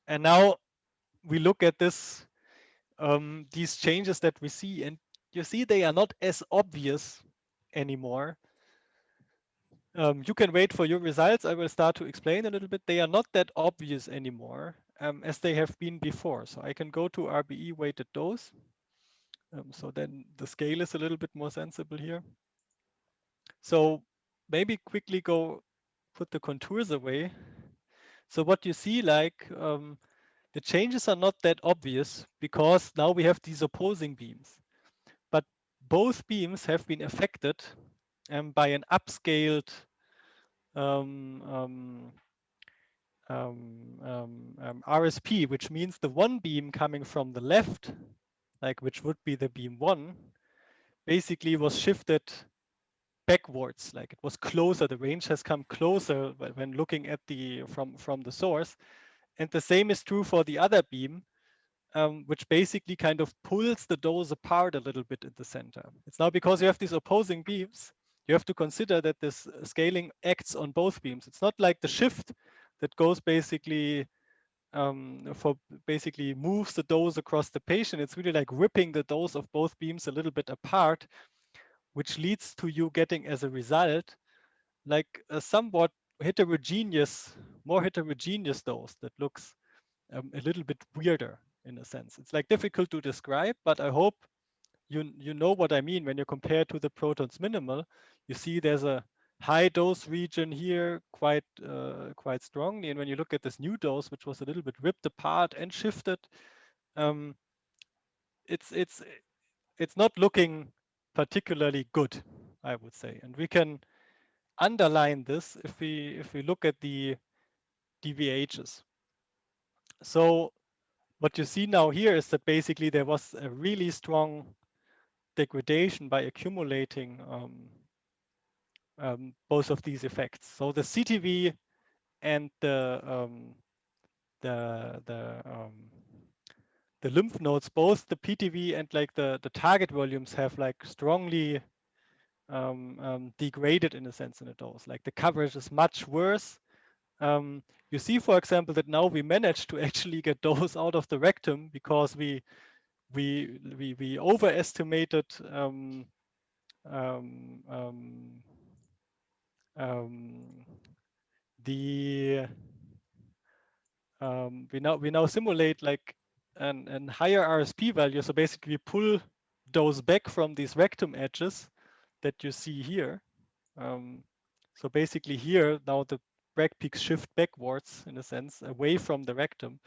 now we look at this, these changes that we see, and you see they are not as obvious anymore. You can wait for your results. I will start to explain a little bit. They are not that obvious anymore as they have been before. So I can go to RBE weighted dose. So then the scale is a little bit more sensible here. So maybe quickly go put the contours away. So what you see, like the changes are not that obvious because now we have these opposing beams. But both beams have been affected by an upscaled RSP, which means the one beam coming from the left, like which would be the beam 1, basically was shifted backwards, like it was closer. The range has come closer when looking at the from the source. And the same is true for the other beam, which basically kind of pulls the dose apart a little bit in the center. It's now because you have these opposing beams, you have to consider that this scaling acts on both beams. It's not like the shift that goes basically for basically moves the dose across the patient. It's really like ripping the dose of both beams a little bit apart, which leads to you getting as a result like a somewhat heterogeneous, more heterogeneous dose that looks a little bit weirder in a sense. It's like difficult to describe, but I hope you know what I mean when you compare to the protons minimal. You see there's a high dose region here quite strongly, and when you look at this new dose, which was a little bit ripped apart and shifted, um, it's not looking particularly good, I would say. And we can underline this if we look at the DVHs. So what you see now here is that basically there was a really strong degradation by accumulating both of these effects. So the CTV and the lymph nodes, both the PTV and like the target volumes have like strongly degraded in a sense in a dose. Like the coverage is much worse. You see, for example, that now we managed to actually get dose out of the rectum because we overestimated the we now simulate like an higher RSP value. So basically, we pull dose back from these rectum edges that you see here. So basically, here now the bragg peaks shift backwards in a sense away from the rectum.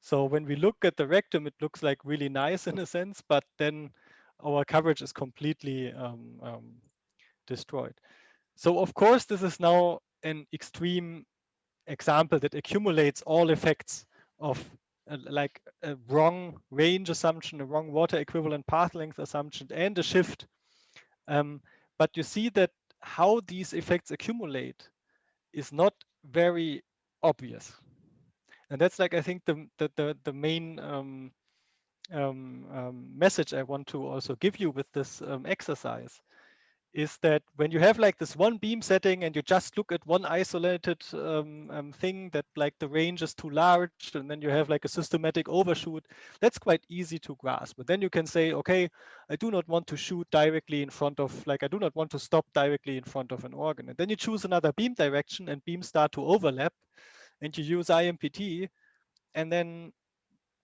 So when we look at the rectum, it looks like really nice in a sense, but then our coverage is completely destroyed. So of course, this is now an extreme example that accumulates all effects of like a wrong range assumption, a wrong water equivalent path length assumption, and a shift. But you see that how these effects accumulate is not very obvious. And that's like, I think the main message I want to also give you with this exercise is that when you have like this one beam setting and you just look at one isolated thing that like the range is too large, and then you have like a systematic overshoot, that's quite easy to grasp. But then you can say, okay, I do not want to shoot directly in front of, like, I do not want to stop directly in front of an organ. And then you choose another beam direction and beams start to overlap, and you use IMPT, and then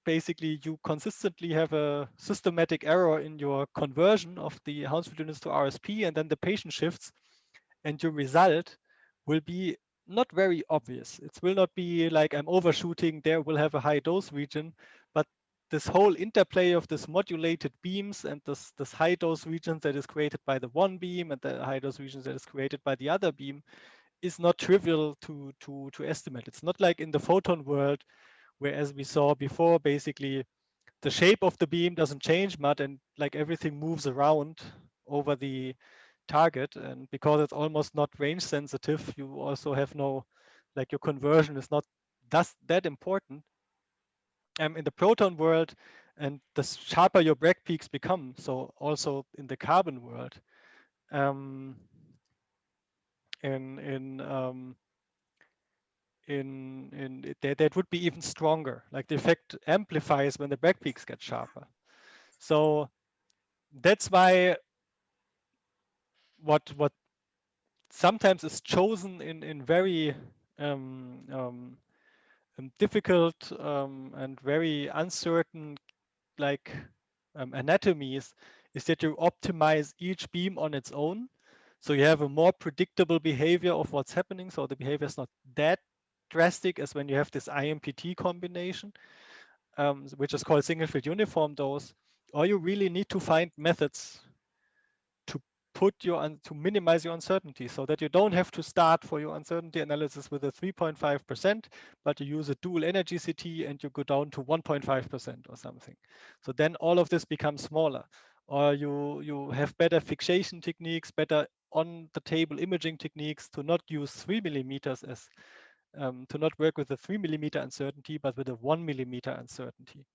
basically you consistently have a systematic error in your conversion of the Hounsfield units to RSP, and then the patient shifts, and your result will be not very obvious. It will not be like I'm overshooting, there will have a high dose region, but this whole interplay of this modulated beams and this high dose regions that is created by the one beam and the high dose regions that is created by the other beam is not trivial to estimate. It's not like in the photon world, where, as we saw before, basically the shape of the beam doesn't change much and like everything moves around over the target. And because it's almost not range sensitive, you also have no, like your conversion is not that important. In the proton world, and the sharper your Bragg peaks become, so also in the carbon world, that would be even stronger. Like the effect amplifies when the Bragg peaks get sharper. So that's why what sometimes is chosen in very difficult and very uncertain anatomies is that you optimize each beam on its own. So you have a more predictable behavior of what's happening. So the behavior is not that drastic as when you have this IMPT combination, which is called single field uniform dose. Or you really need to find methods to to minimize your uncertainty, so that you don't have to start for your uncertainty analysis with a 3.5%, but you use a dual energy CT and you go down to 1.5% or something. So then all of this becomes smaller. Or you have better fixation techniques, better on the table imaging techniques to not use 3 millimeters as to not work with a 3 millimeter uncertainty, but with a 1 millimeter uncertainty.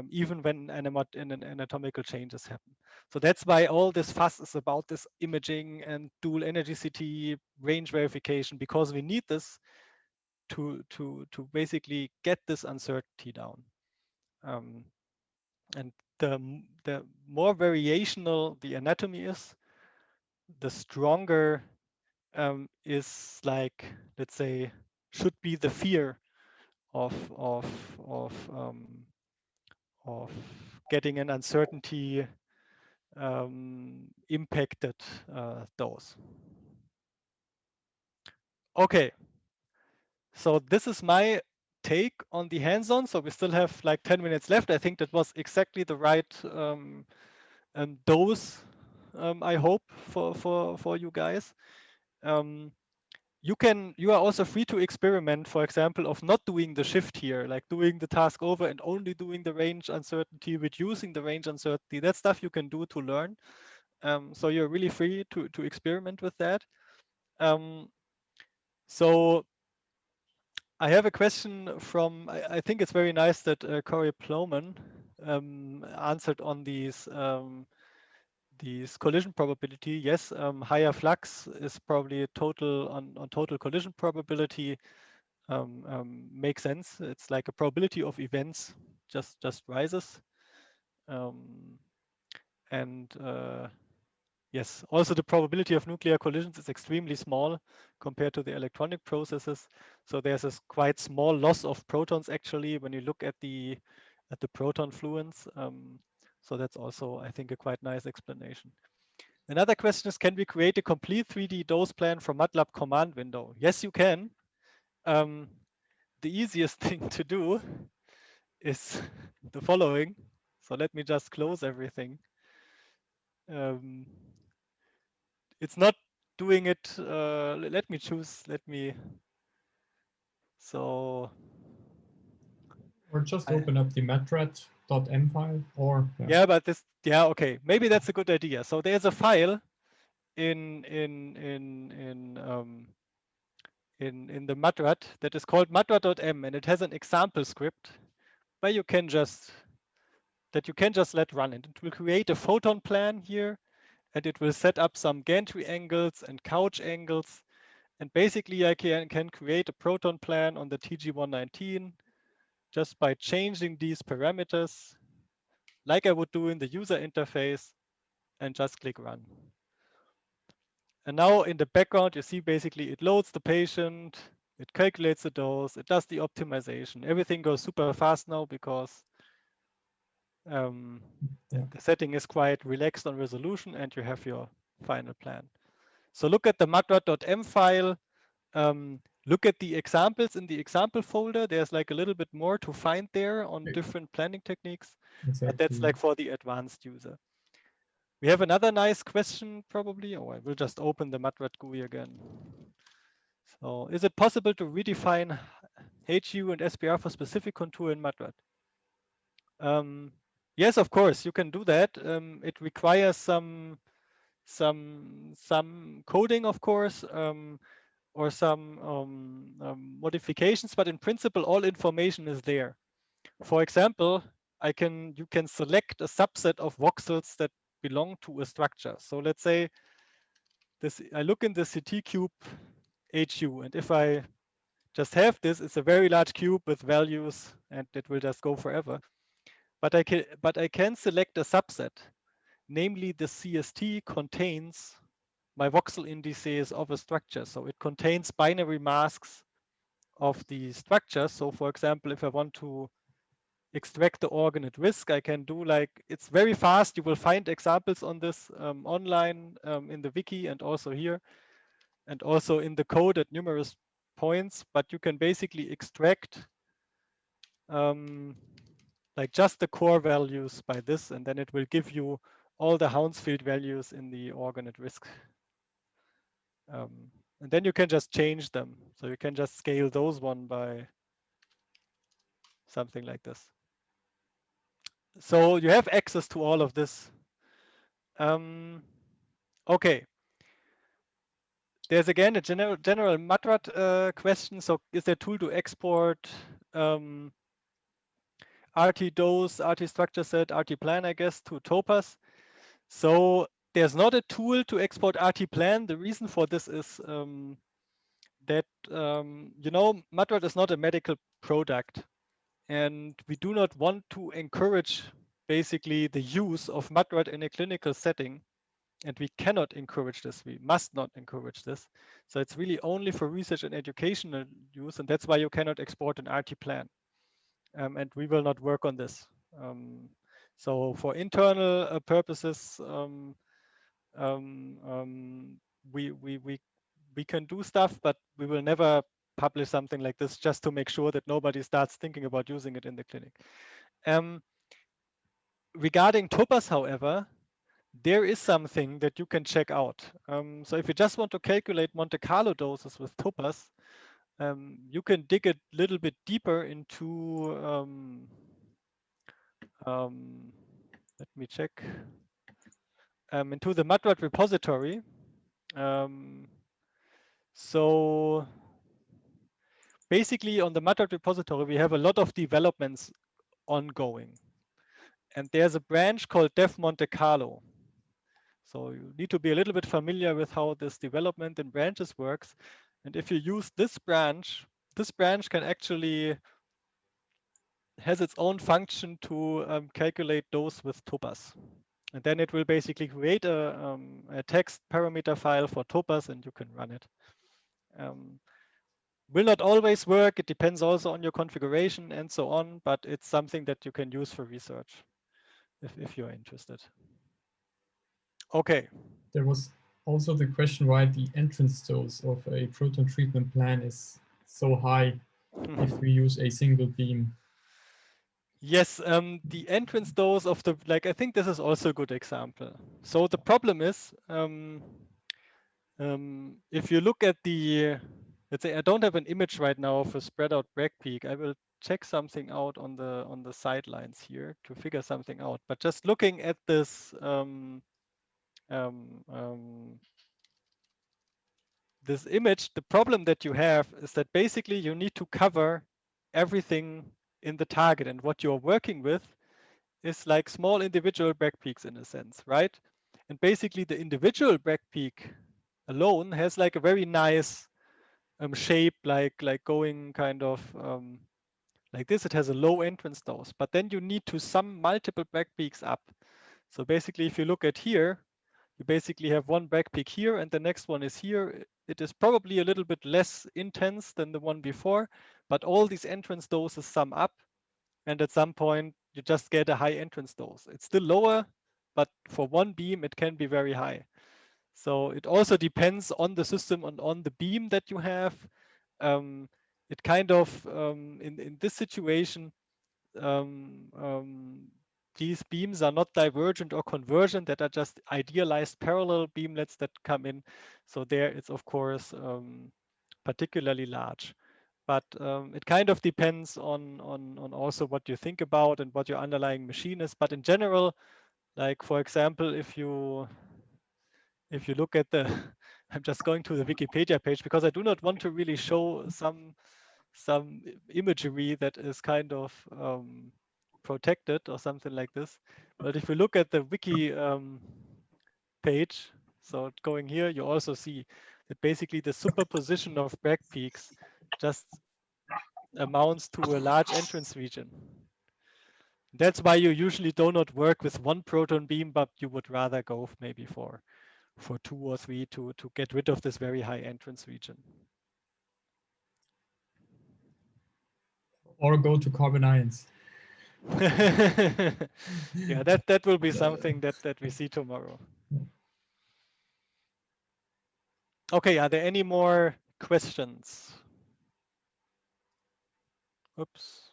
Even when anatomical changes happen. So that's why all this fuss is about this imaging and dual energy CT range verification, because we need this to basically get this uncertainty down. And the more variational the anatomy is, the stronger is, like, let's say, should be the fear of getting an uncertainty impacted dose. Okay, so this is my take on the hands-on. So we still have like 10 minutes left. I think that was exactly the right dose, I hope, for you guys. You are also free to experiment, for example, of not doing the shift here, like doing the task over and only doing the range uncertainty, reducing the range uncertainty. That stuff you can do to learn. So you're really free to experiment with that. So I have a question from, I think it's very nice that Corey Ploman answered on these collision probability. Yes, higher flux is probably a total on total collision probability. Makes sense. It's like a probability of events just rises. Yes, also the probability of nuclear collisions is extremely small compared to the electronic processes. So there's a quite small loss of protons actually when you look at the proton fluence. So that's also, I think, a quite nice explanation. Another question is, can we create a complete 3D dose plan from MATLAB command window? Yes, you can. The easiest thing to do is the following. So let me just close everything. It's not doing it. Let me choose. Or just open up the matrat.m file, or yeah, but this, yeah, okay, maybe that's a good idea. So there's a file in the matrat that is called matrat.m, and it has an example script where you can just let run it. It will create a photon plan here, and it will set up some gantry angles and couch angles. And basically, I can create a proton plan on the TG119 just by changing these parameters, like I would do in the user interface, and just click run. And now in the background, you see basically it loads the patient, it calculates the dose, it does the optimization. Everything goes super fast now because the setting is quite relaxed on resolution, and you have your final plan. So look at the matrat.m file. look at the examples in the example folder. There's like a little bit more to find there on different planning techniques, but that's like for the advanced user. We have another nice question probably. Oh, I will just open the Matrat GUI again. So is it possible to redefine HU and SPR for specific contour in Matrat? Yes, of course, you can do that. It requires some coding, of course, or some modifications, but in principle, all information is there. For example, you can select a subset of voxels that belong to a structure. So let's say I look in the CT cube HU, and if I just have this, it's a very large cube with values, and it will just go forever. But I can select a subset, namely the CST contains my voxel indices of a structure. So it contains binary masks of the structure. So for example, if I want to extract the organ at risk, I can do it's very fast. You will find examples on this online in the wiki and also here, and also in the code at numerous points. But you can basically extract like just the core values by this, and then it will give you all the Hounsfield values in the organ at risk. And then you can just change them. So you can just scale those one by something like this. So you have access to all of this. Okay. There's again a general Matrat question. So is there a tool to export RT dose, RT structure set, RT plan, I guess, to Topaz? So there's not a tool to export RT plan. The reason for this is that, you know, Matrat is not a medical product. And we do not want to encourage basically the use of Matrat in a clinical setting. And we cannot encourage this. We must not encourage this. So it's really only for research and educational use. And that's why you cannot export an RT plan. And we will not work on this. So for internal purposes, we can do stuff, but we will never publish something like this just to make sure that nobody starts thinking about using it in the clinic. Regarding Topaz, however, there is something that you can check out. So if you just want to calculate Monte Carlo doses with Topaz, you can dig a little bit deeper into, let me check, into the Matrat repository. So basically on the Matrat repository, we have a lot of developments ongoing. And there's a branch called Dev Monte Carlo. So you need to be a little bit familiar with how this development in branches works. And if you use this branch can actually has its own function to calculate dose with Topaz. And then it will basically create a text parameter file for Topaz, and you can run it. Will not always work. It depends also on your configuration and so on, but it's something that you can use for research if you're interested. Okay. There was also the question why the entrance dose of a proton treatment plan is so high if we use a single beam. Yes, the entrance dose of the, I think this is also a good example. So the problem is, if you look at the, let's say I don't have an image right now of a spread out break peak. I will check something out on the sidelines here to figure something out. But just looking at this this image, the problem that you have is that basically you need to cover everything in the target, and what you're working with is like small individual break peaks in a sense, right? And basically the individual break peak alone has like a very nice shape, like going kind of like this. It has a low entrance dose, but then you need to sum multiple break peaks up. So basically, if you look at here, you basically have one break peak here, and the next one is here. It is probably a little bit less intense than the one before, but all these entrance doses sum up, and at some point you just get a high entrance dose. It's still lower, but for one beam it can be very high. So it also depends on the system and on the beam that you have. it kind of in this situation, these beams are not divergent or convergent, that are just idealized parallel beamlets that come in. So there it's of course particularly large. But it kind of depends on also what you think about and what your underlying machine is. But in general, like for example, if you look at the, I'm just going to the Wikipedia page because I do not want to really show some imagery that is kind of protected or something like this. But if you look at the wiki page, so going here, you also see that basically the superposition of Bragg peaks just amounts to a large entrance region. That's why you usually do not work with one proton beam, but you would rather go maybe for 2 or 3 to get rid of this very high entrance region. Or go to carbon ions. Yeah, that will be something that we see tomorrow. Okay, are there any more questions? Oops.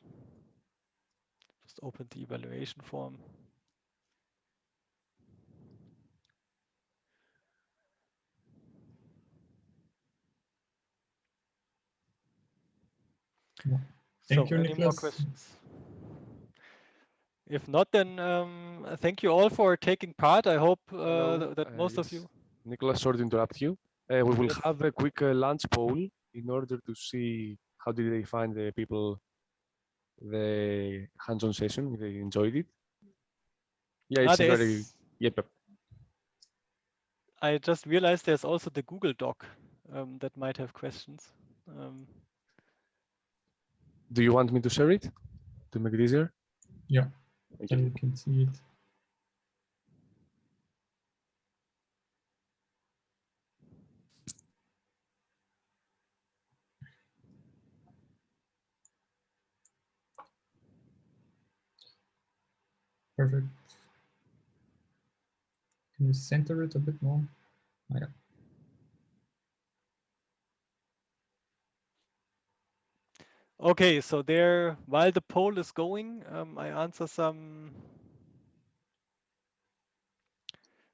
Just open the evaluation form. Yeah. Thank you, Any more Niklas. questions? If not, then thank you all for taking part. I hope that most of you. Niklas, sorry to interrupt you. We will Yes. have a quick lunch poll in order to see how did they find the people, the hands-on session, if they enjoyed it. Yeah, it's very, yep. I just realized there's also the Google Doc that might have questions. Do you want me to share it to make it easier? Yeah, Okay. then you can see it. Perfect. Can you center it a bit more? Oh, yeah. Okay, so there, while the poll is going, I answer some.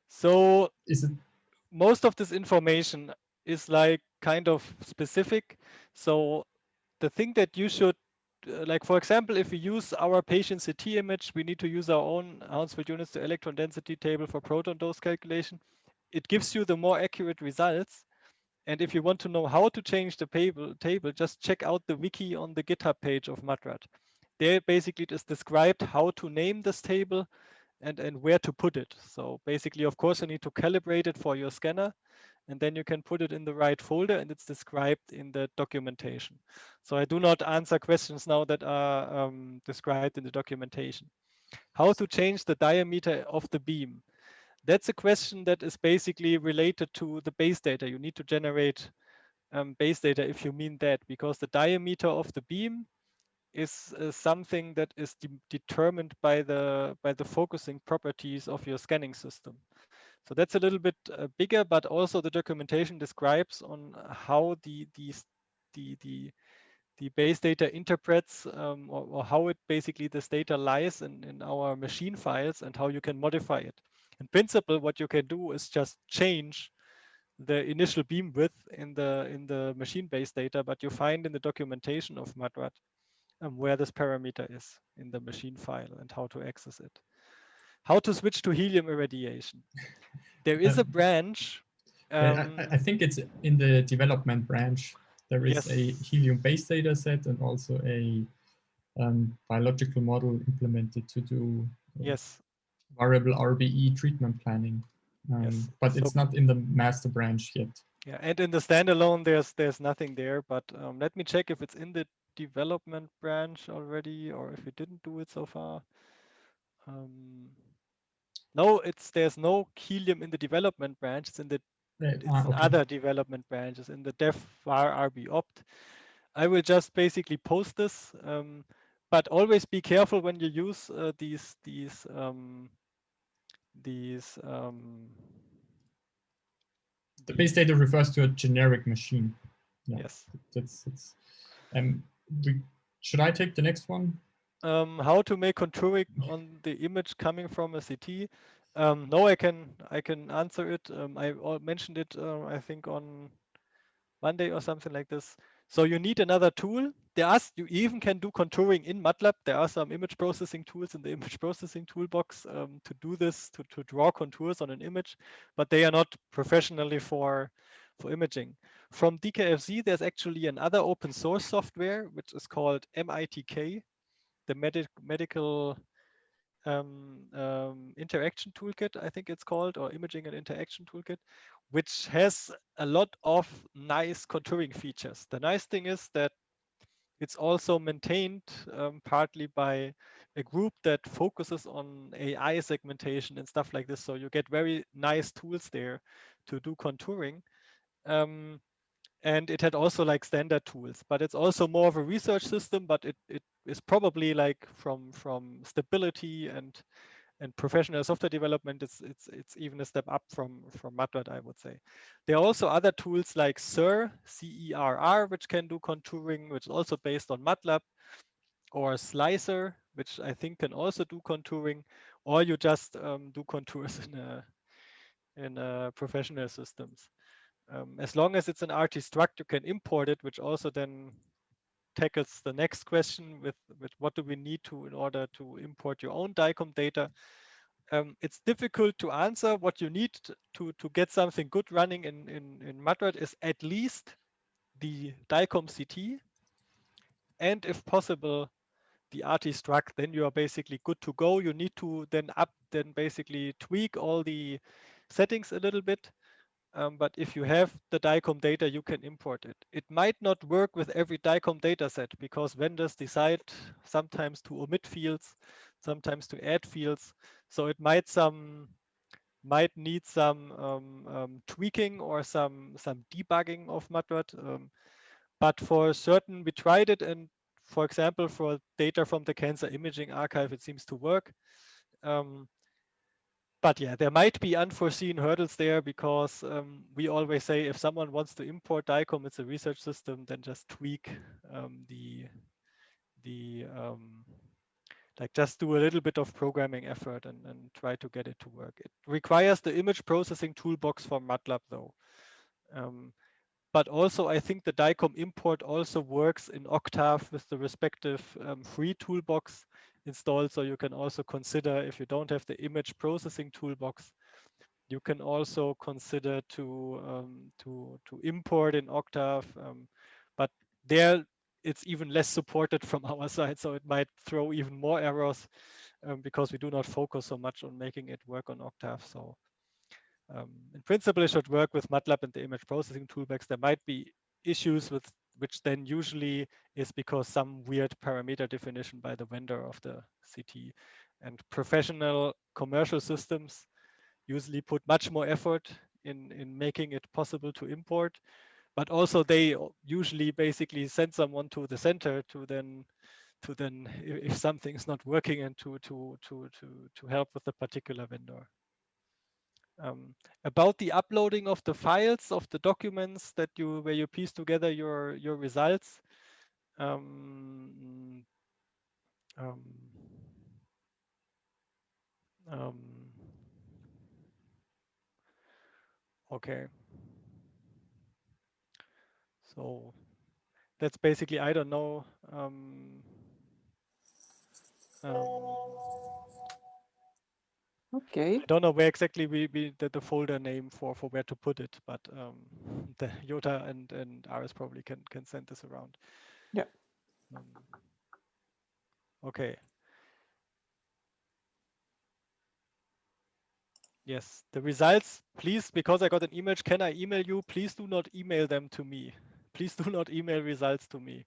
So Is it most of this information is like kind of specific. So the thing that you should, like for example, if we use our patient CT image, we need to use our own Hounsfield units to electron density table for proton dose calculation. It gives you the more accurate results. And if you want to know how to change the table, just check out the wiki on the GitHub page of Madrat. There basically it is described how to name this table and where to put it. So basically, of course, you need to calibrate it for your scanner, and then you can put it in the right folder, and it's described in the documentation. So I do not answer questions now that are described in the documentation. How to change the diameter of the beam? That's a question that is basically related to the base data. You need to generate base data if you mean that, because the diameter of the beam is something that is determined by the focusing properties of your scanning system. So that's a little bit bigger, but also the documentation describes on how the base data interprets or how it basically this data lies in our machine files and how you can modify it. In principle, what you can do is just change the initial beam width in the machine-based data, but you find in the documentation of Madrat where this parameter is in the machine file and how to access it. How to switch to helium irradiation. There is a branch. I think it's in the development branch. There is Yes. a helium-based data set and also a biological model implemented to do Yes. variable RBE treatment planning. Yes. But So, it's not in the master branch yet. yeah, and in the standalone, there's nothing there. But let me check if it's in the development branch already, or if we didn't do it so far. No, there's no helium in the development branch. It's in the Okay. other development branches in the dev var RB opt. I will just basically post this, but always be careful when you use these. The base data refers to a generic machine. Yeah, Yes. it's should I take the next one? How to make contouring on the image coming from a CT? No, I can answer it. I mentioned it, I think on Monday or something like this. So you need another tool. You even can do contouring in MATLAB. There are some image processing tools in the image processing toolbox to do this, to draw contours on an image, but they are not professionally for imaging. From DKFZ, there's actually another open source software, which is called MITK, the medical interaction toolkit, I think it's called, or imaging and interaction toolkit, which has a lot of nice contouring features. The nice thing is that it's also maintained partly by a group that focuses on AI segmentation and stuff like this. So you get very nice tools there to do contouring. And it had also like standard tools, but it's also more of a research system, but it is probably like from stability and professional software development, it's even a step up from MATLAB, I would say. There are also other tools like CERR, C-E-R-R, which can do contouring, which is also based on MATLAB, or Slicer, which I think can also do contouring, or you just do contours in professional systems. As long as it's an RT-struct, you can import it, which also then tackles the next question with what do we need in order to import your own DICOM data. It's difficult to answer. What you need to get something good running in MATLAB is at least the DICOM CT, and if possible, the RT-struct. Then you are basically good to go. You need to then basically tweak all the settings a little bit. But if you have the DICOM data, you can import it. It might not work with every DICOM data set because vendors decide sometimes to omit fields, sometimes to add fields. So it might need some tweaking or some debugging of MATLAB. But for certain, we tried it, and for example, for data from the Cancer Imaging Archive, it seems to work. But yeah, there might be unforeseen hurdles there because we always say if someone wants to import DICOM, it's a research system, then just tweak like just do a little bit of programming effort and try to get it to work. It requires the image processing toolbox for MATLAB though. But also I think the DICOM import also works in Octave with the respective free toolbox installed. So you can also consider, if you don't have the image processing toolbox, you can also consider to import in Octave. But there it's even less supported from our side. So it might throw even more errors because we do not focus so much on making it work on Octave. So in principle, it should work with MATLAB and the image processing toolbox. There might be issues with which then usually is because some weird parameter definition by the vendor of the CT. And professional commercial systems usually put much more effort in making it possible to import, but also they usually basically send someone to the center to then if something is not working and to help with the particular vendor. About the uploading of the files of the documents where you piece together your results. Okay. So that's basically, I don't know. Okay. I don't know where exactly the folder name for where to put it, but the Jota and Aris probably can send this around. Yeah. Okay. Yes, the results, please, because I got an email, can I email you? Please do not email them to me. Please do not email results to me.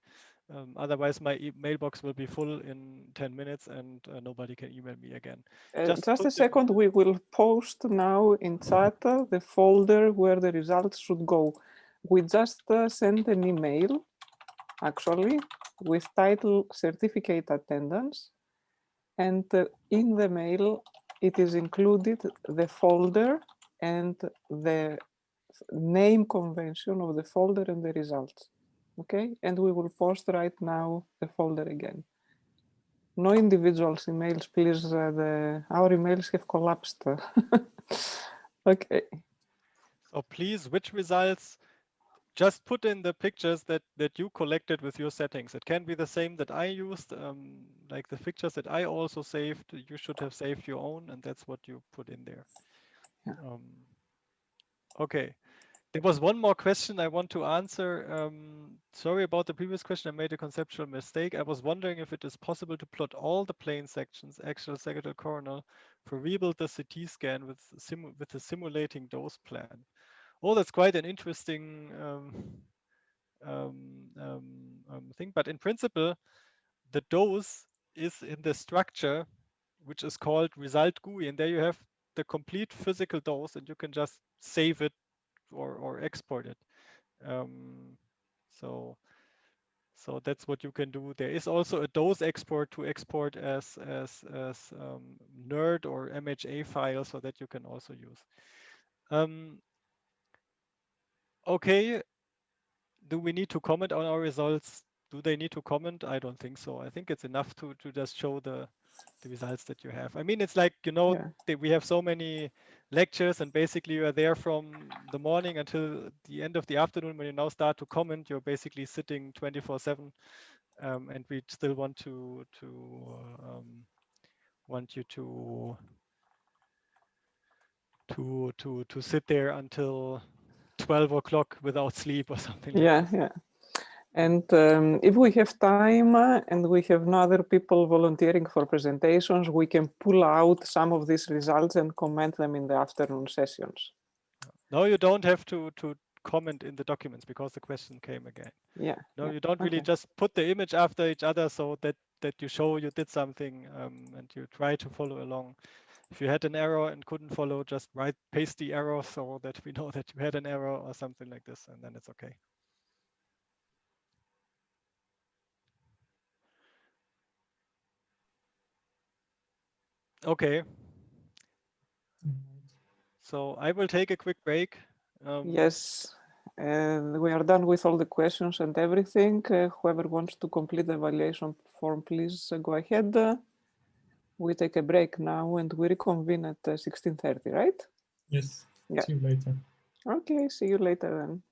Otherwise, my mailbox will be full in 10 minutes and nobody can email me again. Just a second, we will post now in chat the folder where the results should go. We just sent an email, actually, with title certificate attendance. And in the mail, it is included the folder and the name convention of the folder and the results. Okay, and we will post right now the folder again. No individuals' emails, please. Our emails have collapsed. Okay. So please, which results? Just put in the pictures that you collected with your settings. It can be the same that I used, like the pictures that I also saved. You should have saved your own, and that's what you put in there. Yeah. Okay. There was one more question I want to answer. Sorry about the previous question. I made a conceptual mistake. I was wondering if it is possible to plot all the plane sections, axial, sagittal, coronal, for rebuild the CT scan with the simulating dose plan. Oh, that's quite an interesting thing. But in principle, the dose is in the structure, which is called result GUI, and there you have the complete physical dose, and you can just save it or export it. So that's what you can do. There is also a dose export to export as NERD or MHA file, so that you can also use. Okay, do we need to comment on our results? Do they need to comment? I don't think so. I think it's enough to just show the results that you have. I mean, it's like, you know, we have so many lectures, and basically you are there from the morning until the end of the afternoon. When you now start to comment, you're basically sitting 24/7, and we still want you to sit there until 12 o'clock without sleep or something like this. Yeah. And if we have time and we have no other people volunteering for presentations, we can pull out some of these results and comment them in the afternoon sessions. No, you don't have to comment in the documents because the question came again. Yeah. No, you don't really just put the image after each other so that you show you did something, and you try to follow along. If you had an error and couldn't follow, just paste the error so that we know that you had an error or something like this, and then it's okay. Okay. So I will take a quick break. Yes, we are done with all the questions and everything. Whoever wants to complete the evaluation form, please go ahead. We take a break now and we reconvene at 16:30, right? Yes. Yeah. See you later. Okay, see you later then.